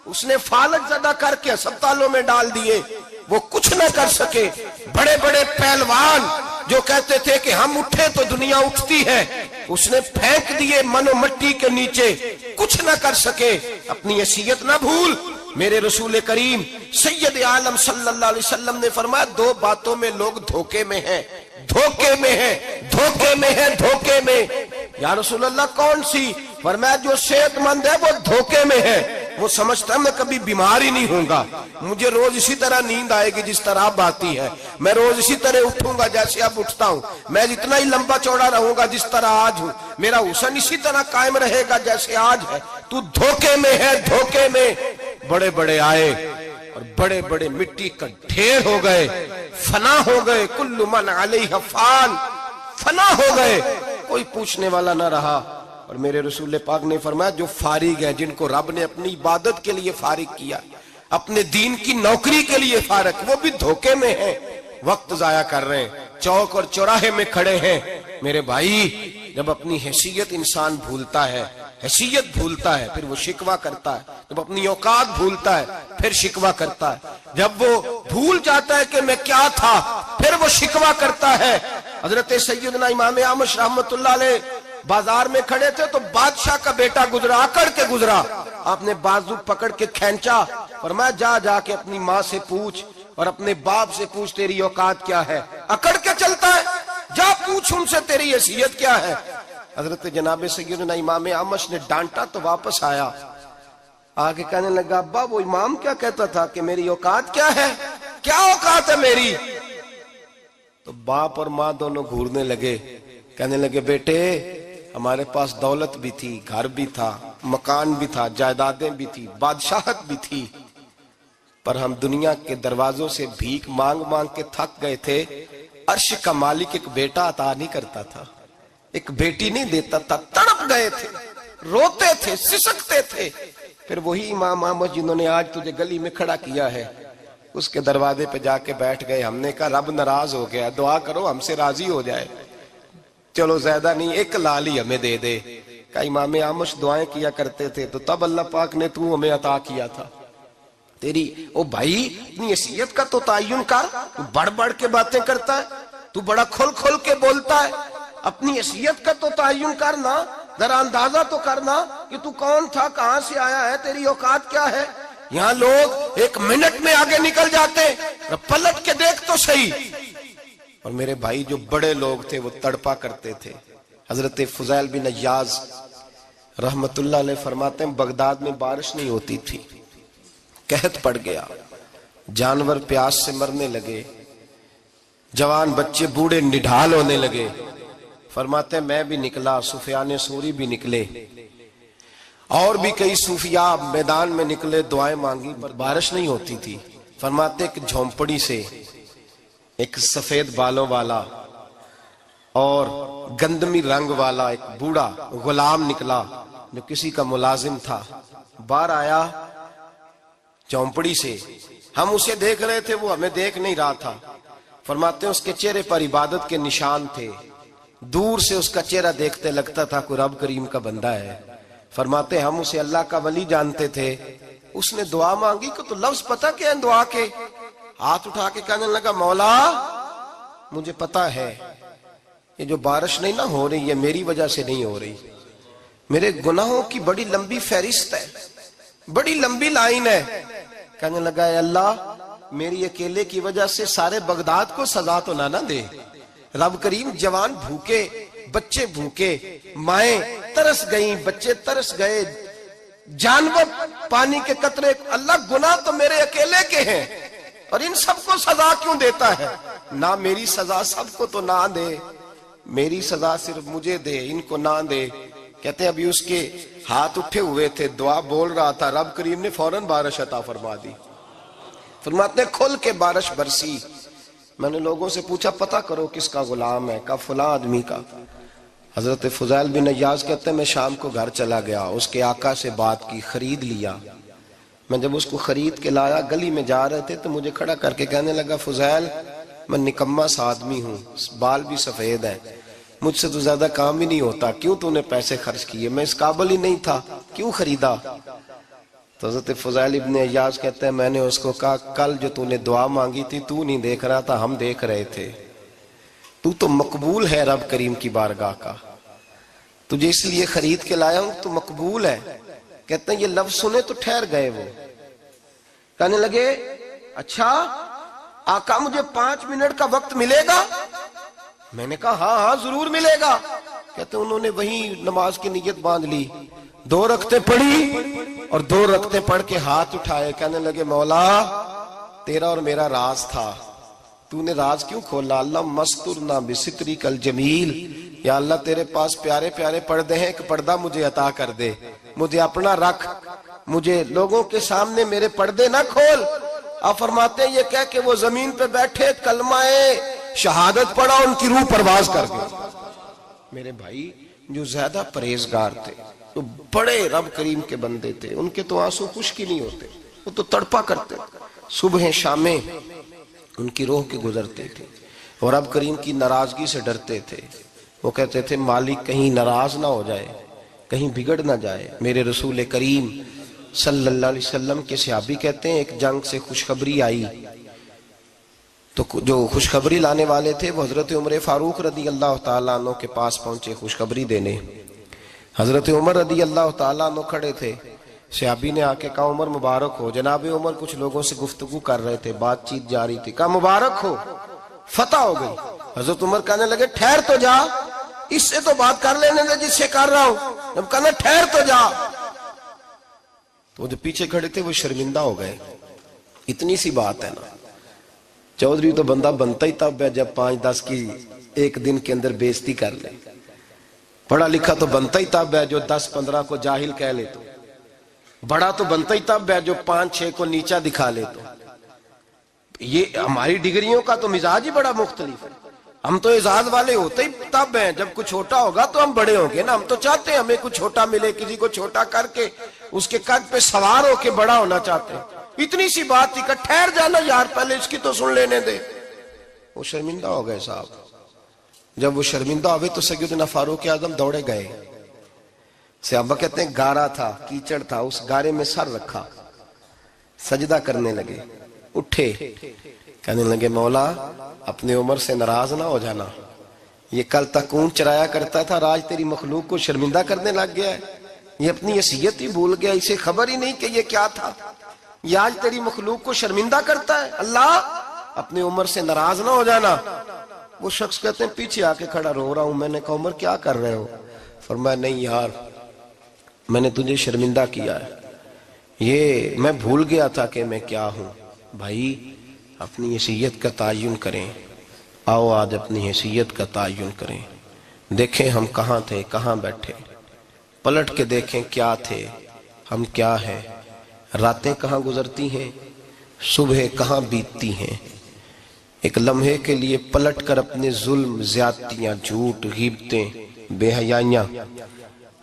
اس نے فالج زدہ کر کے ہسپتالوں میں ڈال دیے، وہ کچھ نہ کر سکے۔ بڑے بڑے پہلوان جو کہتے تھے کہ ہم اٹھے تو دنیا اٹھتی ہے، اس نے پھینک دیے منو مٹی کے نیچے، کچھ نہ کر سکے۔ اپنی حیثیت نہ بھول۔ میرے رسول کریم سید عالم صلی اللہ علیہ وسلم نے فرمایا 2 باتوں میں لوگ دھوکے میں ہیں، دھوکے میں ہیں، دھوکے میں ہیں، دھوکے میں۔ یا رسول اللہ کون سی؟ فرمایا جو صحت مند ہے وہ دھوکے میں ہے، وہ سمجھتا ہے میں کبھی بیمار ہی نہیں ہوں گا، مجھے روز اسی طرح نیند آئے گی جس طرح اب آتی ہے، میں روز اسی طرح اٹھوں گا جیسے اب اٹھتا ہوں، میں اتنا ہی لمبا چوڑا رہوں گا جس طرح آج ہوں، میرا حسن اسی طرح قائم رہے گا جیسے آج ہے۔ تو دھوکے میں ہے، دھوکے میں۔ بڑے بڑے آئے اور بڑے بڑے مٹی کا ڈھیر ہو گئے، فنا ہو گئے، کل من علیہ فان، فنا ہو گئے، کوئی پوچھنے والا نہ رہا۔ اور میرے رسول پاک نے فرمایا جو فارغ ہیں، جن کو رب نے اپنی عبادت کے لیے فارغ کیا، اپنے دین کی نوکری کے لیے فارغ، وہ بھی دھوکے میں ہیں، وقت ضائع کر رہے ہیں، چوک اور چوراہے میں کھڑے ہیں۔ میرے بھائی جب اپنی حیثیت انسان بھولتا ہے، حیثیت بھولتا ہے پھر وہ شکوہ کرتا ہے، جب اپنی اوقات بھولتا ہے پھر شکوہ کرتا ہے، جب وہ بھول جاتا ہے کہ میں کیا تھا پھر وہ شکوہ کرتا ہے۔ حضرت سیدنا امام اعمش رحمت اللہ علیہ بازار میں کھڑے تھے تو بادشاہ کا بیٹا گزرا، اکڑ کے گزرا، آپ نے بازو پکڑ کے کھینچا، فرمایا جا کے اپنی ماں سے پوچھ اور اپنے باپ سے پوچھ تیری اوقات کیا ہے۔ اکڑ کے چلتا ہے، جا پوچھ ان سے تیری حیثیت کیا ہے۔ حضرت جناب سیدنا امام اعمش نے ڈانٹا تو واپس آیا، آگے کہنے لگا ابا وہ امام کیا کہتا تھا کہ میری اوقات کیا ہے، کیا اوقات ہے میری؟ تو باپ اور ماں دونوں گھورنے لگے، کہنے لگے بیٹے ہمارے پاس دولت بھی تھی، گھر بھی تھا، مکان بھی تھا، جائیدادیں بھی تھی، بادشاہت بھی تھی، پر ہم دنیا کے دروازوں سے بھیک مانگ مانگ کے تھک گئے تھے۔ عرش کا مالک ایک بیٹا عطا نہیں کرتا تھا، ایک بیٹی نہیں دیتا تھا، تڑپ گئے تھے، روتے تھے، سسکتے تھے۔ پھر وہی امام احمد جنہوں نے آج تجھے گلی میں کھڑا کیا ہے اس کے دروازے پہ جا کے بیٹھ گئے۔ ہم نے کہا رب ناراض ہو گیا، دعا کرو ہم سے راضی ہو جائے، چلو زیادہ نہیں ایک لال ہی ہمیں دے دے۔ کہ امام اعمش دعائیں کیا کرتے تھے تو تب اللہ پاک نے تو ہمیں عطا کیا تھا۔ تیری او بھائی اپنی حیثیت کا تو تعین کر، تو بڑھ بڑھ کے باتیں کرتا ہے، تو بڑا کھل کھل کے بولتا ہے، اپنی حیثیت کا تو تعین کرنا، ذرا اندازہ تو کرنا کہ تو کون تھا، کہاں سے آیا ہے، تیری اوقات کیا ہے۔ یہاں لوگ ایک منٹ میں آگے نکل جاتے، پلٹ کے دیکھ تو صحیح۔ اور میرے بھائی جو بڑے لوگ تھے وہ تڑپا کرتے تھے۔ حضرت فضیل بن عیاض رحمت اللہ علیہ فرماتے ہیں بغداد میں بارش نہیں ہوتی تھی، قحط پڑ گیا، جانور پیاس سے مرنے لگے، جوان بچے بوڑھے نڈھال ہونے لگے۔ فرماتے ہیں میں بھی نکلا، سفیان ثوری بھی نکلے، اور بھی کئی صوفیاء میدان میں نکلے، دعائیں مانگی، بارش نہیں ہوتی تھی۔ فرماتے ایک جھونپڑی سے ایک سفید بالوں والا اور گندمی رنگ والا ایک بوڑھا غلام نکلا جو کسی کا ملازم تھا، باہر آیا جھونپڑی سے، ہم اسے دیکھ رہے تھے، وہ ہمیں دیکھ نہیں رہا تھا۔ فرماتے ہیں اس کے چہرے پر عبادت کے نشان تھے، دور سے اس کا چہرہ دیکھتے لگتا تھا کوئی رب کریم کا بندہ ہے۔ فرماتے ہم اسے اللہ کا ولی جانتے تھے۔ اس نے دعا مانگی کہ تو لفظ پتہ کیا ہے دعا کے؟ ہاتھ اٹھا کے کہنے لگا مولا مجھے پتا ہے یہ جو بارش نہیں نہ ہو رہی ہے میری وجہ سے نہیں ہو رہی، میرے گناہوں کی بڑی لمبی فہرست ہے، بڑی لمبی لائن ہے۔ کہنے لگا اے اللہ میری اکیلے کی وجہ سے سارے بغداد کو سزا تو نہ دے، رب کریم جوان بھوکے، بچے بھوکے، مائیں ترس گئیں، بچے ترس گئے، جانور پانی کے قطرے، اللہ گناہ تو میرے اکیلے کے ہیں اور ان سب کو سزا کیوں دیتا ہے؟ نہ میری سزا سب کو تو نہ دے، میری سزا صرف مجھے دے، ان کو نہ دے۔ کہتے ہیں ابھی اس کے ہاتھ اٹھے ہوئے تھے، دعا بول رہا تھا، رب کریم نے فوراً بارش عطا فرما دی۔ فرماتے ہیں کھل کے بارش برسی۔ میں نے لوگوں سے پوچھا پتہ کرو کس کا غلام ہے، کہا فلاں آدمی کا۔ حضرت فضیل بن عیاض کہتے ہیں میں شام کو گھر چلا گیا، اس کے آقا سے بات کی، خرید لیا۔ میں جب اس کو خرید کے لایا گلی میں جا رہے تھے تو مجھے کھڑا کر کے کہنے لگا فضیل میں نکما سا آدمی ہوں، بال بھی سفید ہے، مجھ سے تو زیادہ کام ہی نہیں ہوتا، کیوں تو نے پیسے خرچ کیے؟ میں اس قابل ہی نہیں تھا، کیوں خریدا؟ تو حضرت فضیل ابن عیاض کہتے ہیں میں نے اس کو کہا کل جو تو نے دعا مانگی تھی تو نہیں دیکھ رہا تھا، ہم دیکھ رہے تھے، تو مقبول ہے رب کریم کی بارگاہ کا، تجھے اس لیے خرید کے لایا ہوں تو مقبول ہے۔ کہتے ہیں یہ لفظ سنے تو ٹھہر گئے، وہ کہنے لگے اچھا آقا مجھے 5 منٹ کا وقت ملے گا؟ میں نے کہا ہاں ہاں ضرور ملے گا۔ کہتے ہیں انہوں نے وہیں نماز کی نیت باندھ لی، 2 رکعتیں پڑھی اور 2 رکعتیں پڑھ کے ہاتھ اٹھائے، کہنے لگے مولا تیرا اور میرا راز تھا، تو نے راز کیوں کھولا؟ اللہ مسترنا بستری کل جمیل، یا اللہ تیرے پاس پیارے پیارے پردے ہیں، ایک پردہ مجھے عطا کر دے، مجھے اپنا رکھ، مجھے لوگوں کے سامنے میرے پردے نہ کھول۔ آپ فرماتے ہیں یہ کہہ کہ وہ زمین پہ بیٹھے کلمہ شہادت پڑھا، ان کی روح پرواز کر گئی۔ میرے بھائی جو زیادہ پرہیزگار تھے، جو بڑے رب کریم کے بندے تھے، ان کے تو آنسو خشک ہی نہیں ہوتے، وہ تو تڑپا کرتے، صبح شامیں ان کی روح کے گزرتے تھے اور رب کریم کی ناراضگی سے ڈرتے تھے۔ وہ کہتے تھے مالک کہیں ناراض نہ ہو جائے، کہیں بگڑ نہ جائے۔ میرے رسول کریم صلی اللہ علیہ وسلم کے صحابی کہتے ہیں ایک جنگ سے خوشخبری آئی تو جو خوشخبری لانے والے تھے وہ حضرت عمر فاروق رضی اللہ تعالیٰ عنہ کے پاس پہنچے خوشخبری دینے۔ حضرت عمر رضی اللہ تعالیٰ عنہ کھڑے تھے، صحابی نے آ کے کہا عمر مبارک ہو۔ جناب عمر کچھ لوگوں سے گفتگو کر رہے تھے، بات چیت جاری تھی، کہا مبارک ہو فتح ہو گئی۔ حضرت عمر کہنے لگے ٹھہر تو جا، اس سے تو بات کر لینے دے جس سے کر رہا ہوں۔ جب کہنا ٹھہر تو جا تو جو پیچھے کھڑے تھے وہ شرمندہ ہو گئے، اتنی سی بات ہے نا، چودھری تو بندہ بنتا ہی تب ہے جب 5-10 کی ایک دن کے اندر بےزتی کر لے، پڑھا لکھا تو بنتا ہی تب ہے جو 10-15 کو جاہل کہہ لے، تو بڑا تو بنتا ہی تب ہے جو 5-6 کو نیچا دکھا لے۔ تو یہ ہماری ڈگریوں کا تو مزاج ہی بڑا مختلف ہے، ہم تو اعزاز والے ہوتے ہی تب ہیں جب کچھ چھوٹا ہوگا تو ہم بڑے ہوں گے نا، ہم تو چاہتے ہیں ہمیں کچھ چھوٹا ملے، کسی کو چھوٹا کر کے اس کے قد پہ سوار ہو کے بڑا ہونا چاہتے ہیں۔ اتنی سی بات تھی کہ ٹھہر جانا یار پہلے اس کی تو سن لینے دے۔ وہ شرمندہ ہو گئے صاحب، جب وہ شرمندہ ہوئے تو سیدنا فاروق اعظم دوڑے گئے۔ صحابہ کہتے ہیں گارا تھا، کیچڑ تھا، اس گارے میں سر رکھا، سجدہ کرنے لگے، اٹھے، کہنے لگے مولا اپنے عمر سے ناراض نہ ہو جانا، یہ کل تک اونٹ چرایا کرتا تھا، آج تیری مخلوق کو شرمندہ کرنے لگ گیا ہے، یہ اپنی حیثیت ہی بھول گیا، اسے خبر ہی نہیں کہ یہ کیا تھا۔ یہ آج تیری مخلوق کو شرمندہ کرتا ہے؟ اللہ اپنی عمر سے ناراض نہ ہو جانا۔ وہ شخص کہتے ہیں پیچھے آ کے کھڑا رو رہا ہوں۔ میں نے کہا عمر کیا کر رہے ہو؟ فرمایا نہیں یار، میں نے تجھے شرمندہ کیا ہے، یہ میں بھول گیا تھا کہ میں کیا ہوں۔ بھائی اپنی حیثیت کا تعین کریں، آؤ آج اپنی حیثیت کا تعین کریں، دیکھیں ہم کہاں تھے، کہاں بیٹھے، پلٹ کے دیکھیں کیا تھے ہم، کیا ہیں، راتیں کہاں گزرتی ہیں، صبح کہاں بیتتی ہیں۔ ایک لمحے کے لیے پلٹ کر اپنے ظلم، زیادتیاں، جھوٹ، غیبتیں، بے حیائیاں،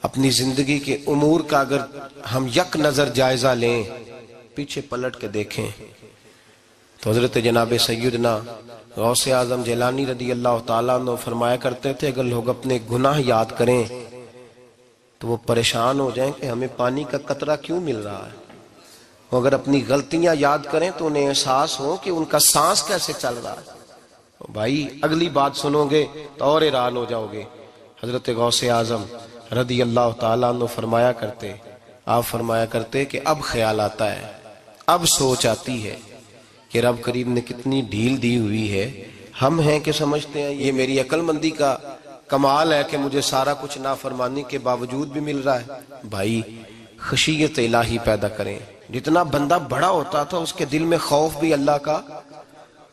اپنی زندگی کے امور کا اگر ہم یک نظر جائزہ لیں، پیچھے پلٹ کے دیکھیں تو حضرت جناب سیدنا غوث اعظم جیلانی رضی اللہ تعالیٰ عنہ فرمایا کرتے تھے اگر لوگ اپنے گناہ یاد کریں تو وہ پریشان ہو جائیں کہ ہمیں پانی کا قطرہ کیوں مل رہا ہے، اگر اپنی غلطیاں یاد کریں تو انہیں احساس ہو کہ ان کا سانس کیسے چل رہا ہے۔ بھائی اگلی بات سنو گے تو اور حیران ہو جاؤ گے۔ حضرت غوث اعظم رضی اللہ تعالیٰ عنہ فرمایا کرتے کہ اب خیال آتا ہے، اب سوچ آتی ہے کہ رب کریم نے کتنی ڈھیل دی ہوئی ہے۔ ہم ہیں کہ سمجھتے ہیں یہ میری عقل مندی کا کمال ہے کہ مجھے سارا کچھ نافرمانی کے باوجود بھی مل رہا ہے۔ بھائی خشیت الہی پیدا کریں۔ جتنا بندہ بڑا ہوتا تھا اس کے دل میں خوف بھی اللہ کا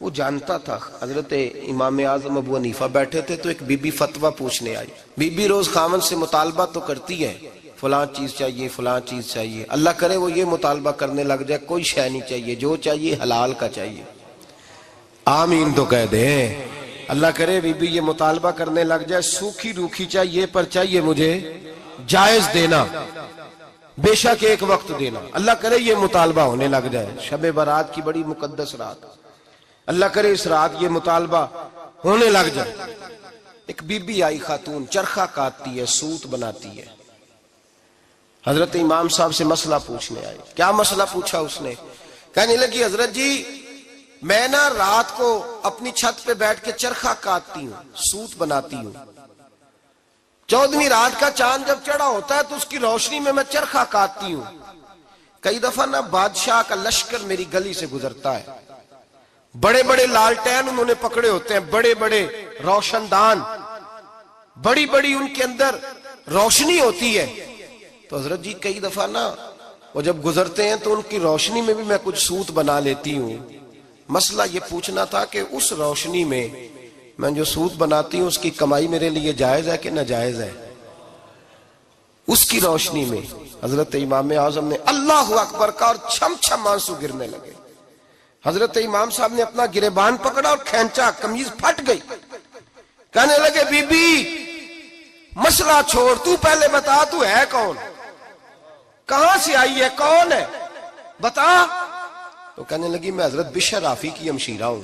وہ جانتا تھا۔ حضرت امام اعظم ابو حنیفہ بیٹھے تھے تو ایک بی بی فتویٰ پوچھنے آئی۔ بی بی روز خاوند سے مطالبہ تو کرتی ہے، فلاں چیز چاہیے، فلاں چیز چاہیے، اللہ کرے وہ یہ مطالبہ کرنے لگ جائے کوئی شے نہیں چاہیے، جو چاہیے حلال کا چاہیے۔ آمین تو کہہ دے۔ اللہ کرے بی بی یہ مطالبہ کرنے لگ جائے سوکھی روکھی چاہیے پر چاہیے مجھے جائز دینا، بے شک ایک وقت دینا۔ اللہ کرے یہ مطالبہ ہونے لگ جائے، شب برات کی بڑی مقدس رات، اللہ کرے اس رات یہ مطالبہ ہونے لگ جائے۔ ایک بی بی آئی خاتون، چرخہ کاٹتی ہے، سوت بناتی ہے، حضرت امام صاحب سے مسئلہ پوچھنے آئی۔ کیا مسئلہ پوچھا اس نے؟ کہنے لگی حضرت جی میں نا رات کو اپنی چھت پہ بیٹھ کے چرخہ کاٹتی ہوں، سوت بناتی ہوں، 14ویں رات کا چاند جب چڑھا ہوتا ہے تو اس کی روشنی میں چرخہ کاٹتی ہوں۔ کئی دفعہ نا بادشاہ کا لشکر میری گلی سے گزرتا ہے، بڑے بڑے لالٹین انہوں نے پکڑے ہوتے ہیں، بڑے بڑے روشن دان، بڑی بڑی ان کے اندر روشنی ہوتی ہے۔ تو حضرت جی کئی دفعہ نا وہ جب گزرتے ہیں تو ان کی روشنی میں بھی میں کچھ سوت بنا لیتی ہوں۔ مسئلہ یہ پوچھنا تھا کہ اس روشنی میں جو سوت بناتی ہوں اس کی کمائی میرے لیے جائز ہے کہ ناجائز ہے؟ اس کی روشنی میں حضرت امام اعظم نے اللہ اکبر کا اور چھم چھم آنسو گرنے لگے۔ حضرت امام صاحب نے اپنا گریبان پکڑا اور کھینچا، قمیض پھٹ گئی۔ کہنے لگے بی بی مسئلہ چھوڑ، تو پہلے بتا تو ہے کون، کہاں سے آئی ہے، کون ہے، بتا۔ تو کہنے لگی میں حضرت بشر آفی کی ہمشیرہ ہوں،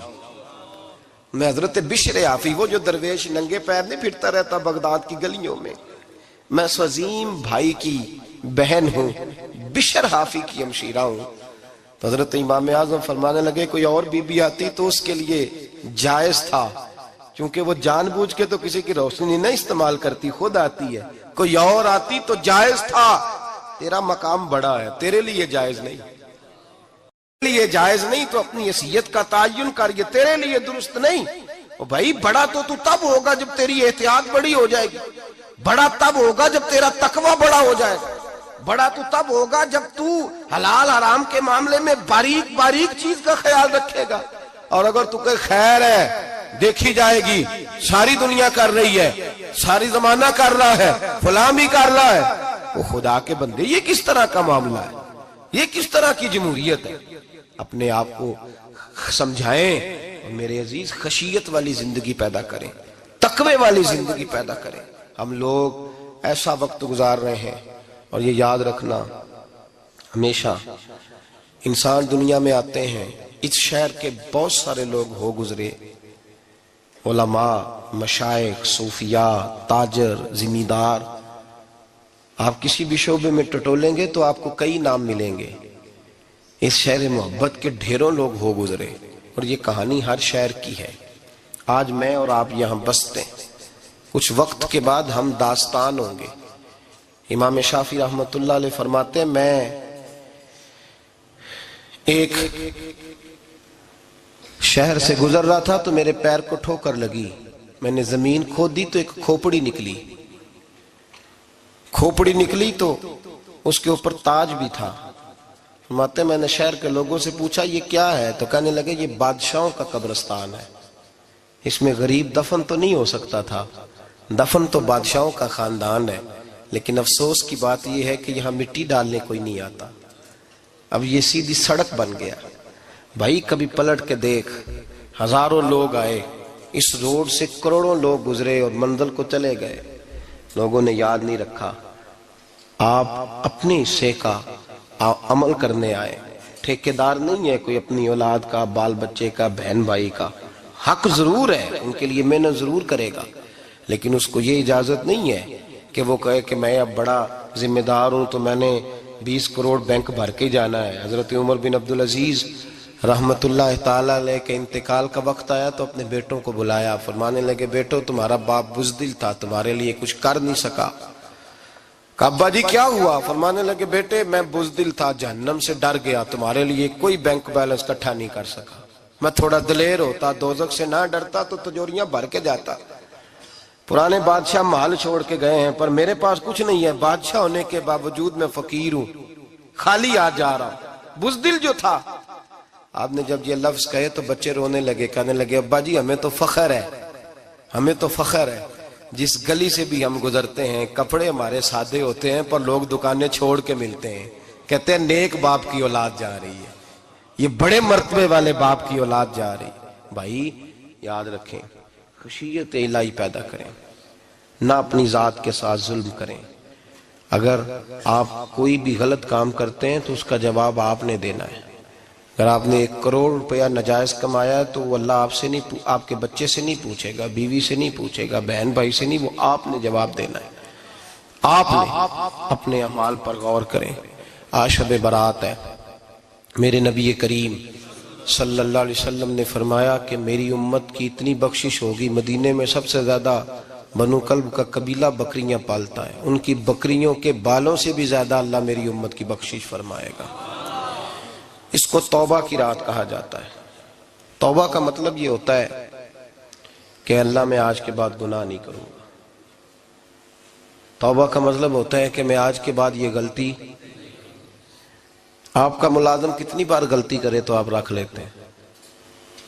میں حضرت بشر آفی، وہ جو درویش ننگے پیر نہیں پھرتا رہتا بغداد کی گلیوں میں، میں اس عظیم بھائی کی بہن ہوں، بشر آفی کی ہمشیرہ ہوں۔ تو حضرت امام اعظم فرمانے لگے کوئی اور بی بی آتی تو اس کے لیے جائز تھا، چونکہ وہ جان بوجھ کے تو کسی کی روشنی نہیں استعمال کرتی، خود آتی ہے، کوئی اور آتی تو جائز تھا، تیرا مقام بڑا ہے، تیرے لیے جائز نہیں، تیرے لیے جائز نہیں، تو اپنی حیثیت کا تعین کر، یہ تیرے لیے درست نہیں۔ بھائی بڑا تو تب ہوگا جب تیری احتیاط بڑی ہو جائے گی، بڑا تب ہوگا جب تیرا تقوی بڑا ہو جائے گا، بڑا تو تب ہوگا جب تو حلال حرام کے معاملے میں باریک باریک چیز کا خیال رکھے گا۔ اور اگر تو کہ خیر ہے دیکھی جائے گی، ساری دنیا کر رہی ہے، ساری زمانہ کر رہا ہے، فلاں بھی کر رہا ہے، وہ خدا کے بندے یہ کس طرح کا معاملہ ہے، یہ کس طرح کی جمہوریت ہے؟ اپنے آپ کو سمجھائیں اور میرے عزیز خشیت والی زندگی پیدا کریں، تقوی والی زندگی پیدا کریں۔ ہم لوگ ایسا وقت گزار رہے ہیں، اور یہ یاد رکھنا ہمیشہ انسان دنیا میں آتے ہیں، اس شہر کے بہت سارے لوگ ہو گزرے، علماء، مشائخ، صوفیاء، تاجر، زمیندار، آپ کسی بھی شعبے میں ٹٹولیں گے تو آپ کو کئی نام ملیں گے۔ اس شہر محبت کے ڈھیروں لوگ ہو گزرے، اور یہ کہانی ہر شہر کی ہے۔ آج میں اور آپ یہاں بستے ہیں، کچھ وقت کے بعد ہم داستان ہوں گے۔ امام شافعی رحمۃ اللہ علیہ فرماتے ہیں میں ایک شہر سے گزر رہا تھا تو میرے پیر کو ٹھوکر لگی، میں نے زمین کھودی تو ایک کھوپڑی نکلی، کھوپڑی نکلی تو اس کے اوپر تاج بھی تھا۔ فرماتے میں نے شہر کے لوگوں سے پوچھا یہ کیا ہے؟ تو کہنے لگے یہ بادشاہوں کا قبرستان ہے، اس میں غریب دفن تو نہیں ہو سکتا تھا، دفن تو بادشاہوں کا خاندان ہے، لیکن افسوس کی بات یہ ہے کہ یہاں مٹی ڈالنے کوئی نہیں آتا، اب یہ سیدھی سڑک بن گیا۔ بھائی کبھی پلٹ کے دیکھ، ہزاروں لوگ آئے، اس روڈ سے کروڑوں لوگ گزرے اور منزل کو چلے گئے، لوگوں نے یاد نہیں رکھا۔ آپ اپنے حصے کا عمل کرنے آئے، ٹھیکیدار نہیں ہے کوئی اپنی اولاد کا، بال بچے کا، بہن بھائی کا۔ حق ضرور ہے، ان کے لیے محنت ضرور کرے گا، لیکن اس کو یہ اجازت نہیں ہے کہ وہ کہے کہ میں اب بڑا ذمہ دار ہوں تو میں نے 20 کروڑ بینک بھر کے جانا ہے۔ حضرت عمر بن عبدالعزیز رحمت اللہ تعالیٰ علیہ کے انتقال کا وقت آیا تو اپنے بیٹوں کو بلایا، فرمانے لگے بیٹو تمہارا باپ بزدل تھا، تمہارے لیے کچھ کر نہیں سکا۔ کہا ابا جی کیا ہوا؟ فرمانے لگے بیٹے میں بزدل تھا، جہنم سے ڈر گیا، تمہارے لیے کوئی بینک بیلنس اکٹھا نہیں کر سکا، میں تھوڑا دلیر ہوتا، دوزخ سے نہ ڈرتا تو تجوریاں بھر کے جاتا۔ پرانے بادشاہ محل چھوڑ کے گئے ہیں پر میرے پاس کچھ نہیں ہے، بادشاہ ہونے کے باوجود میں فقیر ہوں، خالی آ جا رہا ہوں، بزدل جو تھا۔ آپ نے جب یہ لفظ کہے تو بچے رونے لگے، کہنے لگے ابا جی ہمیں تو فخر ہے، ہمیں تو فخر ہے، جس گلی سے بھی ہم گزرتے ہیں کپڑے ہمارے سادے ہوتے ہیں پر لوگ دکانیں چھوڑ کے ملتے ہیں، کہتے ہیں نیک باپ کی اولاد جا رہی ہے، یہ بڑے مرتبے والے باپ کی اولاد جا رہی ہے۔ بھائی یاد رکھیں، خشیت الہی پیدا کریں، نہ اپنی ذات کے ساتھ ظلم کریں۔ اگر آپ کوئی بھی غلط کام کرتے ہیں تو اس کا جواب آپ نے دینا ہے۔ اگر آپ نے 1 کروڑ روپیہ ناجائز کمایا ہے تو وہ اللہ آپ سے نہیں، آپ کے بچے سے نہیں پوچھے گا، بیوی سے نہیں پوچھے گا، بہن بھائی سے نہیں، وہ آپ نے جواب دینا ہے۔ آپ نے اپنے اعمال پر غور کریں۔ آج شب برات ہے، میرے نبی کریم صلی اللہ علیہ وسلم نے فرمایا کہ میری امت کی اتنی بخشش ہوگی، مدینے میں سب سے زیادہ بنو کلب کا قبیلہ بکریاں پالتا ہے، ان کی بکریوں کے بالوں سے بھی زیادہ اللہ میری امت کی بخشش فرمائے گا۔ اس کو توبہ کی رات کہا جاتا ہے۔ توبہ کا مطلب یہ ہوتا ہے کہ اللہ میں آج کے بعد گناہ نہیں کروں گا۔ توبہ کا مطلب ہوتا ہے کہ میں آج کے بعد یہ غلطی، آپ کا ملازم کتنی بار غلطی کرے تو آپ رکھ لیتے ہیں؟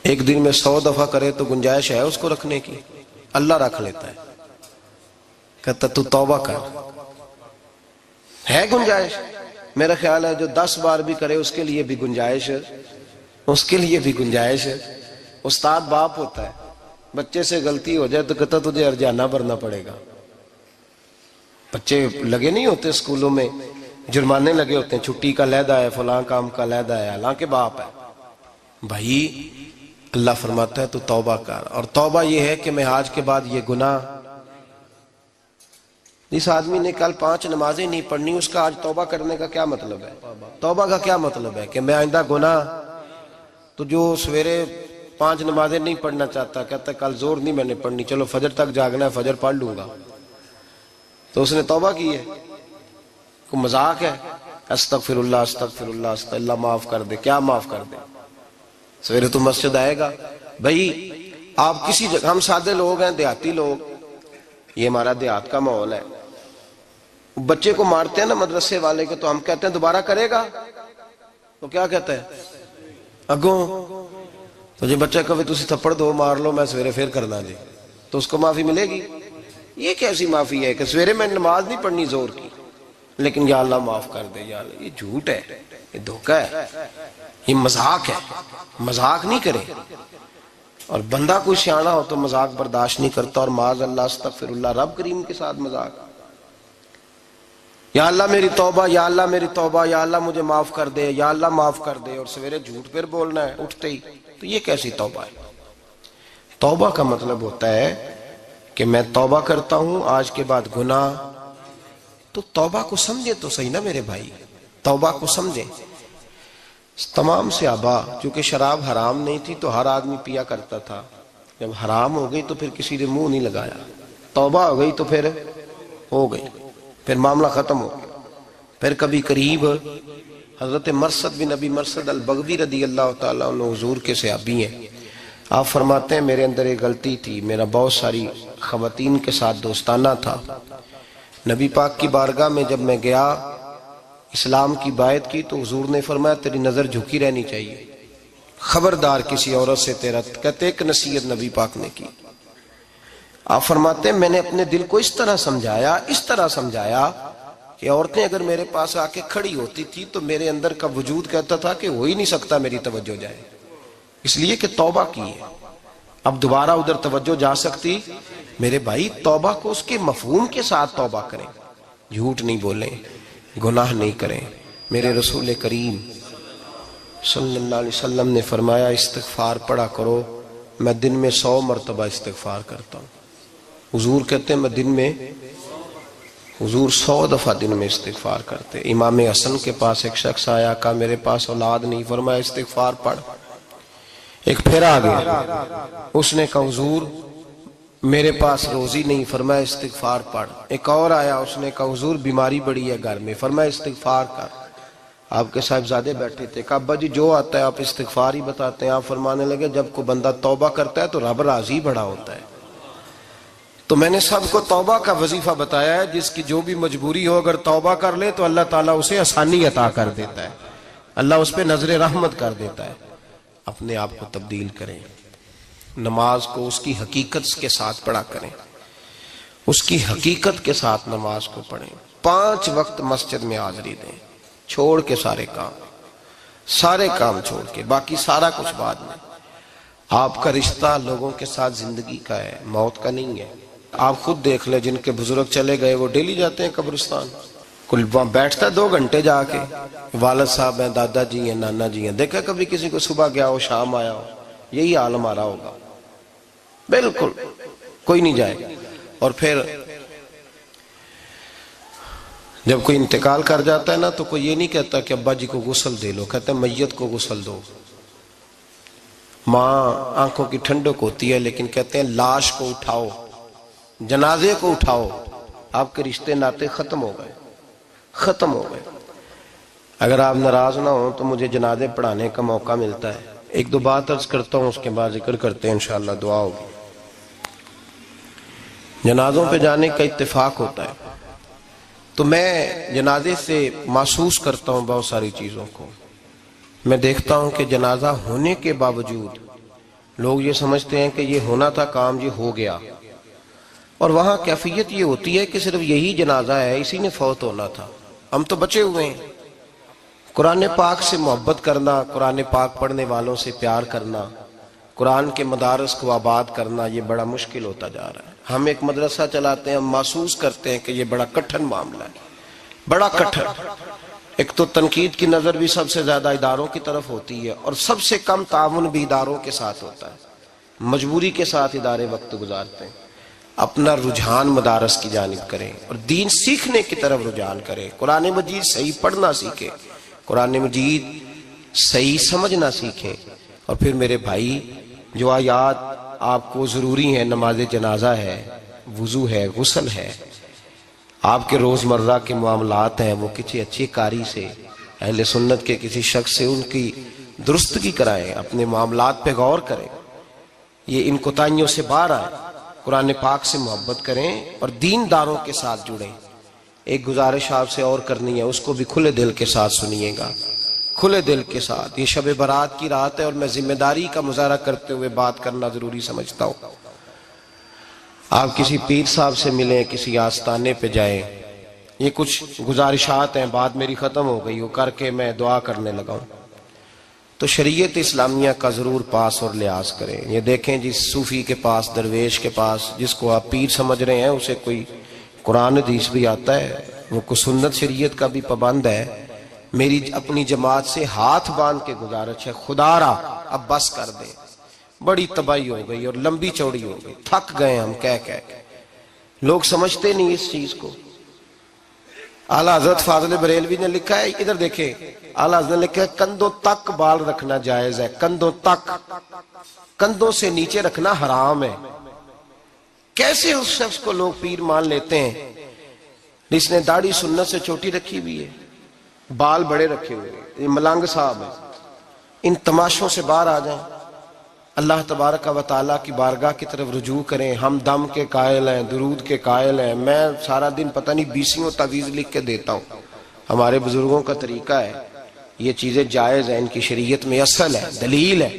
ایک دن میں 100 دفعہ کرے تو گنجائش ہے اس کو رکھنے کی؟ اللہ رکھ لیتا ہے، کہتا تو توبہ کر، ہے گنجائش؟ میرا خیال ہے جو 10 بار بھی کرے اس کے لیے بھی گنجائش ہے، اس کے لیے بھی گنجائش ہے۔ استاد باپ ہوتا ہے، بچے سے غلطی ہو جائے تو کہتا تجھے ارجانہ بھرنا پڑے گا۔ بچے لگے نہیں ہوتے اسکولوں میں، جرمانے لگے ہوتے ہیں، چھٹی کا لیدا ہے، فلاں کام کا لیدا ہے، حالانکہ باپ ہے۔ بھائی اللہ فرماتا ہے تو توبہ کر، اور توبہ یہ ہے کہ میں آج کے بعد یہ گناہ، جس آدمی نے کل 5 نمازیں نہیں پڑھنی اس کا آج توبہ کرنے کا کیا مطلب ہے؟ توبہ کا کیا مطلب ہے کہ میں آئندہ گناہ، تو جو سویرے 5 نمازیں نہیں پڑھنا چاہتا کہتا ہے کل زور نہیں میں نے پڑھنی، چلو فجر تک جاگنا ہے فجر پڑھ لوں گا، تو اس نے توبہ کی ہے؟ کوئی مذاق ہے؟ استغفر اللہ استغفر اللہ استغفر اللہ، معاف کر دے، کیا معاف کر دے؟ سویرے تو مسجد آئے گا۔ بھائی آپ کسی جگہ، ہم سادے لوگ ہیں، دیہاتی لوگ، یہ ہمارا دیہات کا ماحول ہے، بچے کو مارتے ہیں نا مدرسے والے کے تو ہم کہتے ہیں دوبارہ کرے گا، تو کیا کہتا ہے اگوں، تو جی بچہ کبھی تسی تھپڑ دو مار لو میں سویرے پھر کرنا جی، تو اس کو معافی ملے گی؟ یہ کیسی معافی ہے کہ سویرے میں نماز نہیں پڑھنی زور کی لیکن یا اللہ معاف کر دے، یا اللہ، یہ جھوٹ ہے، یہ دھوکہ ہے، یہ مذاق ہے، مذاق نہیں کرے۔ اور بندہ کوئی سیاںا ہو تو مذاق برداشت نہیں کرتا، اور معاذ اللہ استغفر اللہ، رب کریم کے ساتھ مذاق، یا اللہ میری توبہ، یا اللہ میری توبہ، یا اللہ مجھے معاف کر دے، یا اللہ معاف کر دے، اور سویرے جھوٹ پھر بولنا ہے اٹھتے ہی، تو یہ کیسی توبہ ہے؟ توبہ کا مطلب ہوتا ہے کہ میں توبہ کرتا ہوں آج کے بعد گناہ، تو توبہ کو سمجھے تو صحیح نا میرے بھائی، توبہ کو سمجھے۔ تمام صحابہ، چونکہ شراب حرام نہیں تھی تو ہر آدمی پیا کرتا تھا، جب حرام ہو گئی تو پھر کسی نے منہ نہیں لگایا، توبہ ہو گئی تو پھر ہو گئی، پھر معاملہ ختم ہو گیا، پھر کبھی قریب حضرت مرثد بن ابی مرثد البغوی رضی اللہ تعالیٰ عنہ حضور کے صحابی ہیں. آپ فرماتے ہیں میرے اندر ایک غلطی تھی، میرا بہت ساری خواتین کے ساتھ دوستانہ تھا. نبی پاک کی بارگاہ میں جب میں گیا اسلام کی بائعت کی تو حضور نے فرمایا تیری نظر جھکی رہنی چاہیے، خبردار کسی عورت سے تیرا. کہتے ایک نصیحت نبی پاک نے کی. آپ فرماتے ہیں میں نے اپنے دل کو اس طرح سمجھایا کہ عورتیں اگر میرے پاس آ کے کھڑی ہوتی تھی تو میرے اندر کا وجود کہتا تھا کہ ہو ہی نہیں سکتا میری توجہ جائے، اس لیے کہ توبہ کی ہے، اب دوبارہ ادھر توجہ جا سکتی. میرے بھائی توبہ کو اس کے مفہوم کے ساتھ توبہ کریں، جھوٹ نہیں بولیں، گناہ نہیں کریں. میرے رسول کریم صلی اللہ علیہ وسلم نے فرمایا استغفار پڑھا کرو، میں دن میں 100 مرتبہ استغفار کرتا ہوں. حضور کہتے ہیں میں دن میں حضور 100 دفعہ دن میں استغفار کرتے. امام حسن کے پاس ایک شخص آیا، کہا میرے پاس اولاد نہیں، فرمایا استغفار پڑھ. ایک پھر آ گیا، اس نے کہا حضور میرے پاس روزی نہیں، فرمایا استغفار پڑھ. ایک اور آیا، اس نے کہا حضور بیماری بڑی ہے گھر میں، فرمایا استغفار کر. آپ کے صاحبزادے بیٹھے تھے، کہا ابا جی جو آتا ہے آپ استغفار ہی بتاتے ہیں. آپ فرمانے لگے جب کوئی بندہ توبہ کرتا ہے تو رب راضی بڑا ہوتا ہے. تو میں نے سب کو توبہ کا وظیفہ بتایا ہے، جس کی جو بھی مجبوری ہو اگر توبہ کر لے تو اللہ تعالیٰ اسے آسانی عطا کر دیتا ہے، اللہ اس پہ نظر رحمت کر دیتا ہے. اپنے آپ کو تبدیل کریں، نماز کو اس کی حقیقت کے ساتھ پڑھا کریں، اس کی حقیقت کے ساتھ نماز کو پڑھیں. 5 وقت مسجد میں حاضری دیں، چھوڑ کے سارے کام چھوڑ کے، باقی سارا کچھ بعد میں. آپ کا رشتہ لوگوں کے ساتھ زندگی کا ہے، موت کا نہیں ہے. آپ خود دیکھ لیں جن کے بزرگ چلے گئے وہ ڈیلی جاتے ہیں قبرستان، کل وہاں بیٹھتا ہے 2 گھنٹے جا کے، والد صاحب ہیں، دادا جی ہیں، نانا جی ہیں. دیکھا کبھی کسی کو صبح گیا ہو شام آیا ہو؟ یہی حال ہمارا ہوگا، بالکل کوئی نہیں جائے. اور پھر جب کوئی انتقال کر جاتا ہے نا تو کوئی یہ نہیں کہتا کہ ابا جی کو غسل دے لو، کہتے ہیں میت کو غسل دو. ماں آنکھوں کی ٹھنڈک ہوتی ہے لیکن کہتے ہیں لاش کو اٹھاؤ، جنازے کو اٹھاؤ. آپ کے رشتے ناتے ختم ہو گئے. اگر آپ ناراض نہ ہوں تو مجھے جنازے پڑھانے کا موقع ملتا ہے. 1-2 بات عرض کرتا ہوں، اس کے بعد ذکر کرتے ہیں، انشاءاللہ دعا ہوگی. جنازوں پہ جانے کا اتفاق ہوتا ہے تو میں جنازے سے محسوس کرتا ہوں بہت ساری چیزوں کو. میں دیکھتا ہوں کہ جنازہ ہونے کے باوجود لوگ یہ سمجھتے ہیں کہ یہ ہونا تھا کام، یہ ہو گیا. اور وہاں کیفیت یہ ہوتی ہے کہ صرف یہی جنازہ ہے، اسی نے فوت ہونا تھا، ہم تو بچے ہوئے ہیں. قرآن پاک سے محبت کرنا، قرآن پاک پڑھنے والوں سے پیار کرنا، قرآن کے مدارس کو آباد کرنا، یہ بڑا مشکل ہوتا جا رہا ہے. ہم ایک مدرسہ چلاتے ہیں، ہم محسوس کرتے ہیں کہ یہ بڑا کٹھن معاملہ ہے، بڑا کٹھن. ایک تو تنقید کی نظر بھی سب سے زیادہ اداروں کی طرف ہوتی ہے اور سب سے کم تعاون بھی اداروں کے ساتھ ہوتا ہے. مجبوری کے ساتھ ادارے وقت گزارتے ہیں. اپنا رجحان مدارس کی جانب کریں اور دین سیکھنے کی طرف رجحان کریں. قرآن مجید صحیح پڑھنا سیکھیں، قرآن مجید صحیح سمجھنا سیکھیں. اور پھر میرے بھائی جو آیات آپ کو ضروری ہیں، نماز جنازہ ہے، وضو ہے، غسل ہے، آپ کے روزمرہ کے معاملات ہیں، وہ کسی اچھی قاری سے، اہل سنت کے کسی شخص سے ان کی درستگی کرائیں، اپنے معاملات پہ غور کریں، یہ ان کوتاہیوں سے باہر آئیں، قرآن پاک سے محبت کریں اور دینداروں کے ساتھ جڑیں. ایک گزارش آپ سے اور کرنی ہے، اس کو بھی کھلے دل کے ساتھ سنیے گا، کھلے دل کے ساتھ. یہ شب برات کی رات ہے اور میں ذمہ داری کا مظاہرہ کرتے ہوئے بات کرنا ضروری سمجھتا ہوں. آپ کسی پیر صاحب سے ملیں، کسی آستانے پہ جائیں، یہ کچھ گزارشات ہیں، بات میری ختم ہو گئی، وہ کر کے میں دعا کرنے لگا ہوں. تو شریعت اسلامیہ کا ضرور پاس اور لحاظ کریں. یہ دیکھیں جس صوفی کے پاس، درویش کے پاس، جس کو آپ پیر سمجھ رہے ہیں، اسے کوئی قرآن حدیث بھی آتا ہے، وہ کوئی سنت شریعت کا بھی پابند ہے. میری اپنی جماعت سے ہاتھ باندھ کے گزارش ہے، خدا را اب بس کر دیں. بڑی تباہی ہو گئی اور لمبی چوڑی ہو گئی، تھک گئے ہم کہہ کے. لوگ سمجھتے نہیں اس چیز کو. اعلیٰ حضرت فاضل بریلوی نے لکھا ہے، ادھر دیکھیں، اعلیٰ حضرت نے لکھا ہے کندھوں تک بال رکھنا جائز ہے، کندھوں تک، کندھوں سے نیچے رکھنا حرام ہے. کیسے اس شخص کو لوگ پیر مان لیتے ہیں جس نے داڑھی سنت سے چھوٹی رکھی ہوئی ہے؟ بال بڑے رکھے ہوئے، یہ ملنگ صاحب ہے، ان تماشوں سے باہر آ جائیں، اللہ تبارک و تعالیٰ کی بارگاہ کی طرف رجوع کریں۔ ہم دم کے قائل ہیں، درود کے قائل ہیں، میں سارا دن پتہ نہیں 20 تعویذ لکھ کے دیتا ہوں، ہمارے بزرگوں کا طریقہ ہے، یہ چیزیں جائز ہیں، ان کی شریعت میں اصل ہے، دلیل ہے،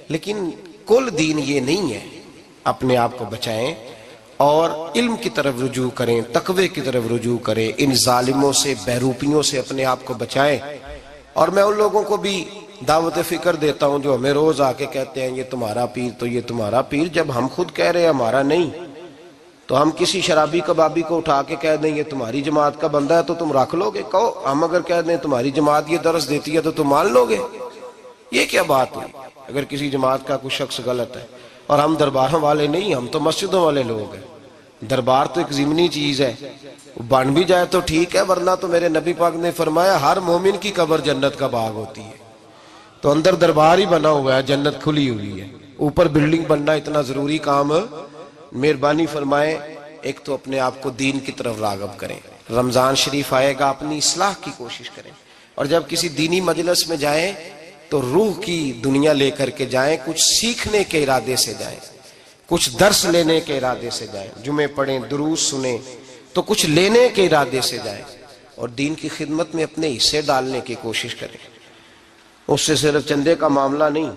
لیکن کل دین یہ نہیں ہے۔ اپنے آپ کو بچائیں اور علم کی طرف رجوع کریں، تقوی کی طرف رجوع کریں، ان ظالموں سے، بہروپیوں سے اپنے آپ کو بچائیں۔ اور میں ان لوگوں کو بھی دعوت فکر دیتا ہوں جو ہمیں روز آ کے کہتے ہیں یہ تمہارا پیر تو یہ تمہارا پیر، جب ہم خود کہہ رہے ہیں ہمارا نہیں، تو ہم کسی شرابی کبابی کو اٹھا کے کہہ دیں یہ تمہاری جماعت کا بندہ ہے تو تم رکھ لو گے؟ کہو ہم اگر کہہ دیں تمہاری جماعت یہ درس دیتی ہے تو تم مان لو گے؟ یہ کیا بات ہوئی؟ اگر کسی جماعت کا کوئی شخص غلط ہے، اور ہم درباروں والے نہیں، ہم تو مسجدوں والے لوگ ہیں، دربار تو ایک ضمنی چیز ہے، بن بھی جائے تو ٹھیک ہے، ورنہ تو میرے نبی پاک نے فرمایا ہر مومن کی قبر جنت کا باغ ہوتی ہے، تو اندر دربار ہی بنا ہوا ہے، جنت کھلی ہوئی ہے، اوپر بلڈنگ بننا اتنا ضروری کام؟ مہربانی فرمائیں ایک تو اپنے آپ کو دین کی طرف راغب کریں، رمضان شریف آئے گا اپنی اصلاح کی کوشش کریں، اور جب کسی دینی مجلس میں جائیں تو روح کی دنیا لے کر کے جائیں، کچھ سیکھنے کے ارادے سے جائیں، کچھ درس لینے کے ارادے سے جائیں، جمعے پڑھیں، دروس سنیں، تو کچھ لینے کے ارادے سے جائیں، اور دین کی خدمت میں اپنے حصے ڈالنے کی کوشش کریں۔ اس سے صرف چندے کا معاملہ نہیں،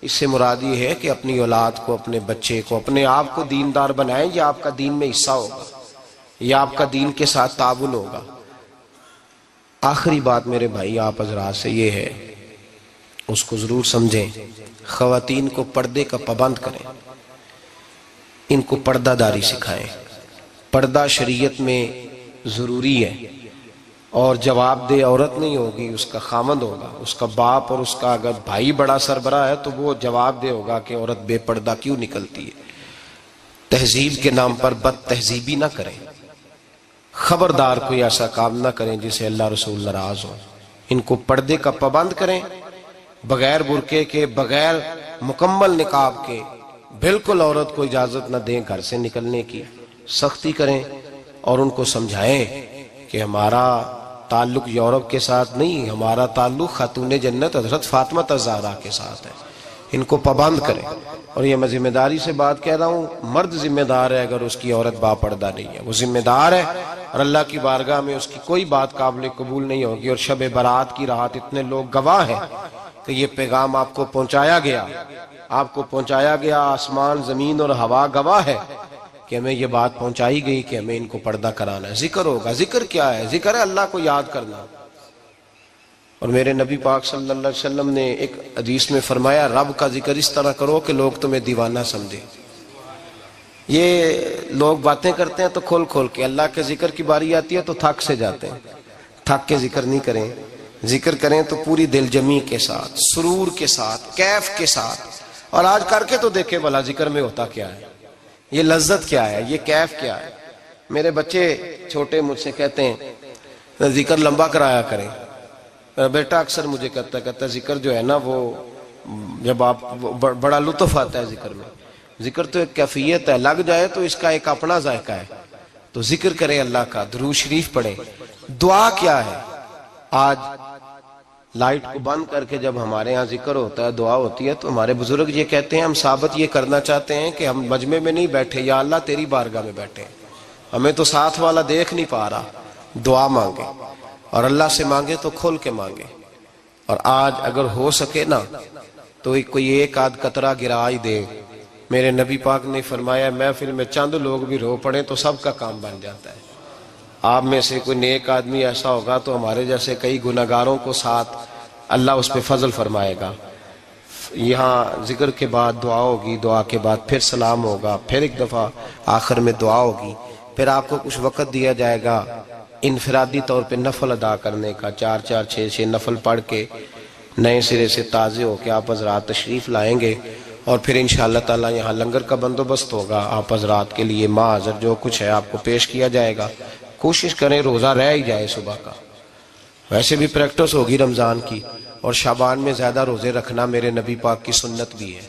اس سے مراد یہ ہے کہ اپنی اولاد کو، اپنے بچے کو، اپنے آپ کو دیندار بنائیں، یہ آپ کا دین میں حصہ ہوگا، یہ آپ کا دین کے ساتھ تعاون ہوگا۔ آخری بات میرے بھائی آپ حضرات سے یہ ہے، اس کو ضرور سمجھیں، خواتین کو پردے کا پابند کریں، ان کو پردہ داری سکھائیں۔ پردہ شریعت میں ضروری ہے، اور جواب دہ عورت نہیں ہوگی، اس کا خامند ہوگا، اس کا باپ، اور اس کا اگر بھائی بڑا سربراہ ہے تو وہ جواب دہ ہوگا کہ عورت بے پردہ کیوں نکلتی ہے۔ تہذیب کے نام پر بد تہذیبی نہ کریں، خبردار کوئی ایسا کام نہ کریں جسے اللہ رسول ناراض ہو۔ ان کو پردے کا پابند کریں، بغیر برقعے کے، بغیر مکمل نقاب کے، بالکل عورت کو اجازت نہ دیں گھر سے نکلنے کی، سختی کریں، اور ان کو سمجھائیں کہ ہمارا تعلق یورپ کے ساتھ نہیں، ہمارا تعلق خاتون جنت حضرت فاطمہ الزہرا کے ساتھ ہے، ان کو پابند کریں۔ اور یہ میں ذمہ داری سے بات کہہ رہا ہوں، مرد ذمہ دار ہے اگر اس کی عورت با پردہ نہیں ہے، وہ ذمہ دار ہے، اور اللہ کی بارگاہ میں اس کی کوئی بات قابل قبول نہیں ہوگی۔ اور شب برات کی رات اتنے لوگ گواہ ہیں کہ یہ پیغام آپ کو پہنچایا گیا، آپ کو پہنچایا گیا، آسمان زمین اور ہوا گواہ ہے کہ ہمیں یہ بات پہنچائی گئی کہ ہمیں ان کو پردہ کرانا ہے۔ ذکر ہوگا، ذکر کیا ہے؟ ذکر ہے اللہ کو یاد کرنا۔ اور میرے نبی پاک صلی اللہ علیہ وسلم نے ایک حدیث میں فرمایا رب کا ذکر اس طرح کرو کہ لوگ تمہیں دیوانہ سمجھیں۔ یہ لوگ باتیں کرتے ہیں تو کھول کھول کے، اللہ کے ذکر کی باری آتی ہے تو تھک سے جاتے ہیں، تھک کے ذکر نہیں کریں، ذکر کریں تو پوری دل جمی کے ساتھ، سرور کے ساتھ، کیف کے ساتھ۔ اور آج کر کے تو دیکھیں بھلا ذکر میں ہوتا کیا ہے، یہ لذت کیا ہے، یہ کیف کیا ہے۔ میرے بچے چھوٹے مجھ سے کہتے ہیں ذکر لمبا کرایا کریں، بیٹا اکثر مجھے کہتا ہے ذکر جو ہے نا وہ جب آپ بڑا لطف آتا ہے ذکر میں، ذکر تو ایک کیفیت ہے، لگ جائے تو اس کا ایک اپنا ذائقہ ہے، تو ذکر کریں اللہ کا، درود شریف پڑھیں۔ دعا کیا ہے؟ آج لائٹ کو بند کر کے جب ہمارے ہاں ذکر ہوتا ہے، دعا ہوتی ہے، تو ہمارے بزرگ یہ کہتے ہیں ہم ثابت یہ کرنا چاہتے ہیں کہ ہم مجمع میں نہیں بیٹھے، یا اللہ تیری بارگاہ میں بیٹھے، ہمیں تو ساتھ والا دیکھ نہیں پا رہا۔ دعا مانگے، اور اللہ سے مانگے تو کھول کے مانگے۔ اور آج اگر ہو سکے نا تو کوئی ایک آدھ قطرہ گرا ہی دے۔ میرے نبی پاک نے فرمایا محفل میں چند لوگ بھی رو پڑیں تو سب کا کام بن جاتا ہے۔ آپ میں سے کوئی نیک آدمی ایسا ہوگا تو ہمارے جیسے کئی گناہگاروں کو ساتھ اللہ اس پہ فضل فرمائے گا۔ یہاں ذکر کے بعد دعا ہوگی، دعا کے بعد پھر سلام ہوگا، پھر ایک دفعہ آخر میں دعا ہوگی، پھر آپ کو کچھ وقت دیا جائے گا انفرادی طور پہ نفل ادا کرنے کا، 4 6 نفل پڑھ کے نئے سرے سے تازے ہو کے آپ حضرات تشریف لائیں گے، اور پھر انشاءاللہ تعالی یہاں لنگر کا بندوبست ہوگا، آپ حضرات کے لیے ماں حضر جو کچھ ہے آپ کو پیش کیا جائے گا۔ کوشش کریں روزہ رہ ہی جائے صبح کا، ویسے بھی پریکٹس ہوگی رمضان کی، اور شعبان میں زیادہ روزے رکھنا میرے نبی پاک کی سنت بھی ہے،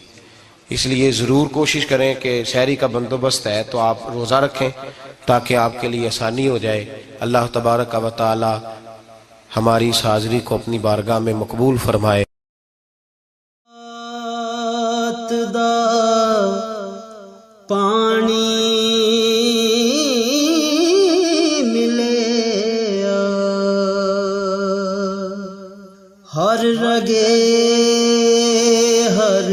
اس لیے ضرور کوشش کریں کہ سحری کا بندوبست ہے تو آپ روزہ رکھیں تاکہ آپ کے لیے آسانی ہو جائے۔ اللہ تبارک و تعالی ہماری اس حاضری کو اپنی بارگاہ میں مقبول فرمائے۔ دا پانی ملے ہر رگے ہر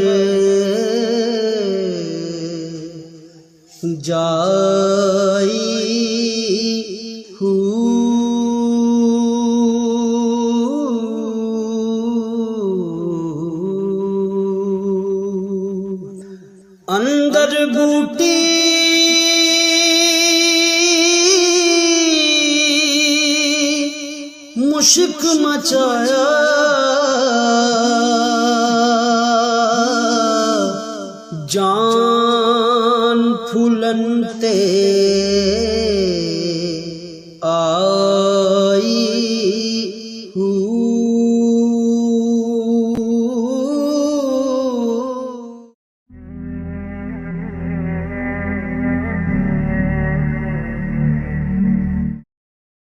جائی اندر بوٹی مشک مچایا جان پھولن تے آ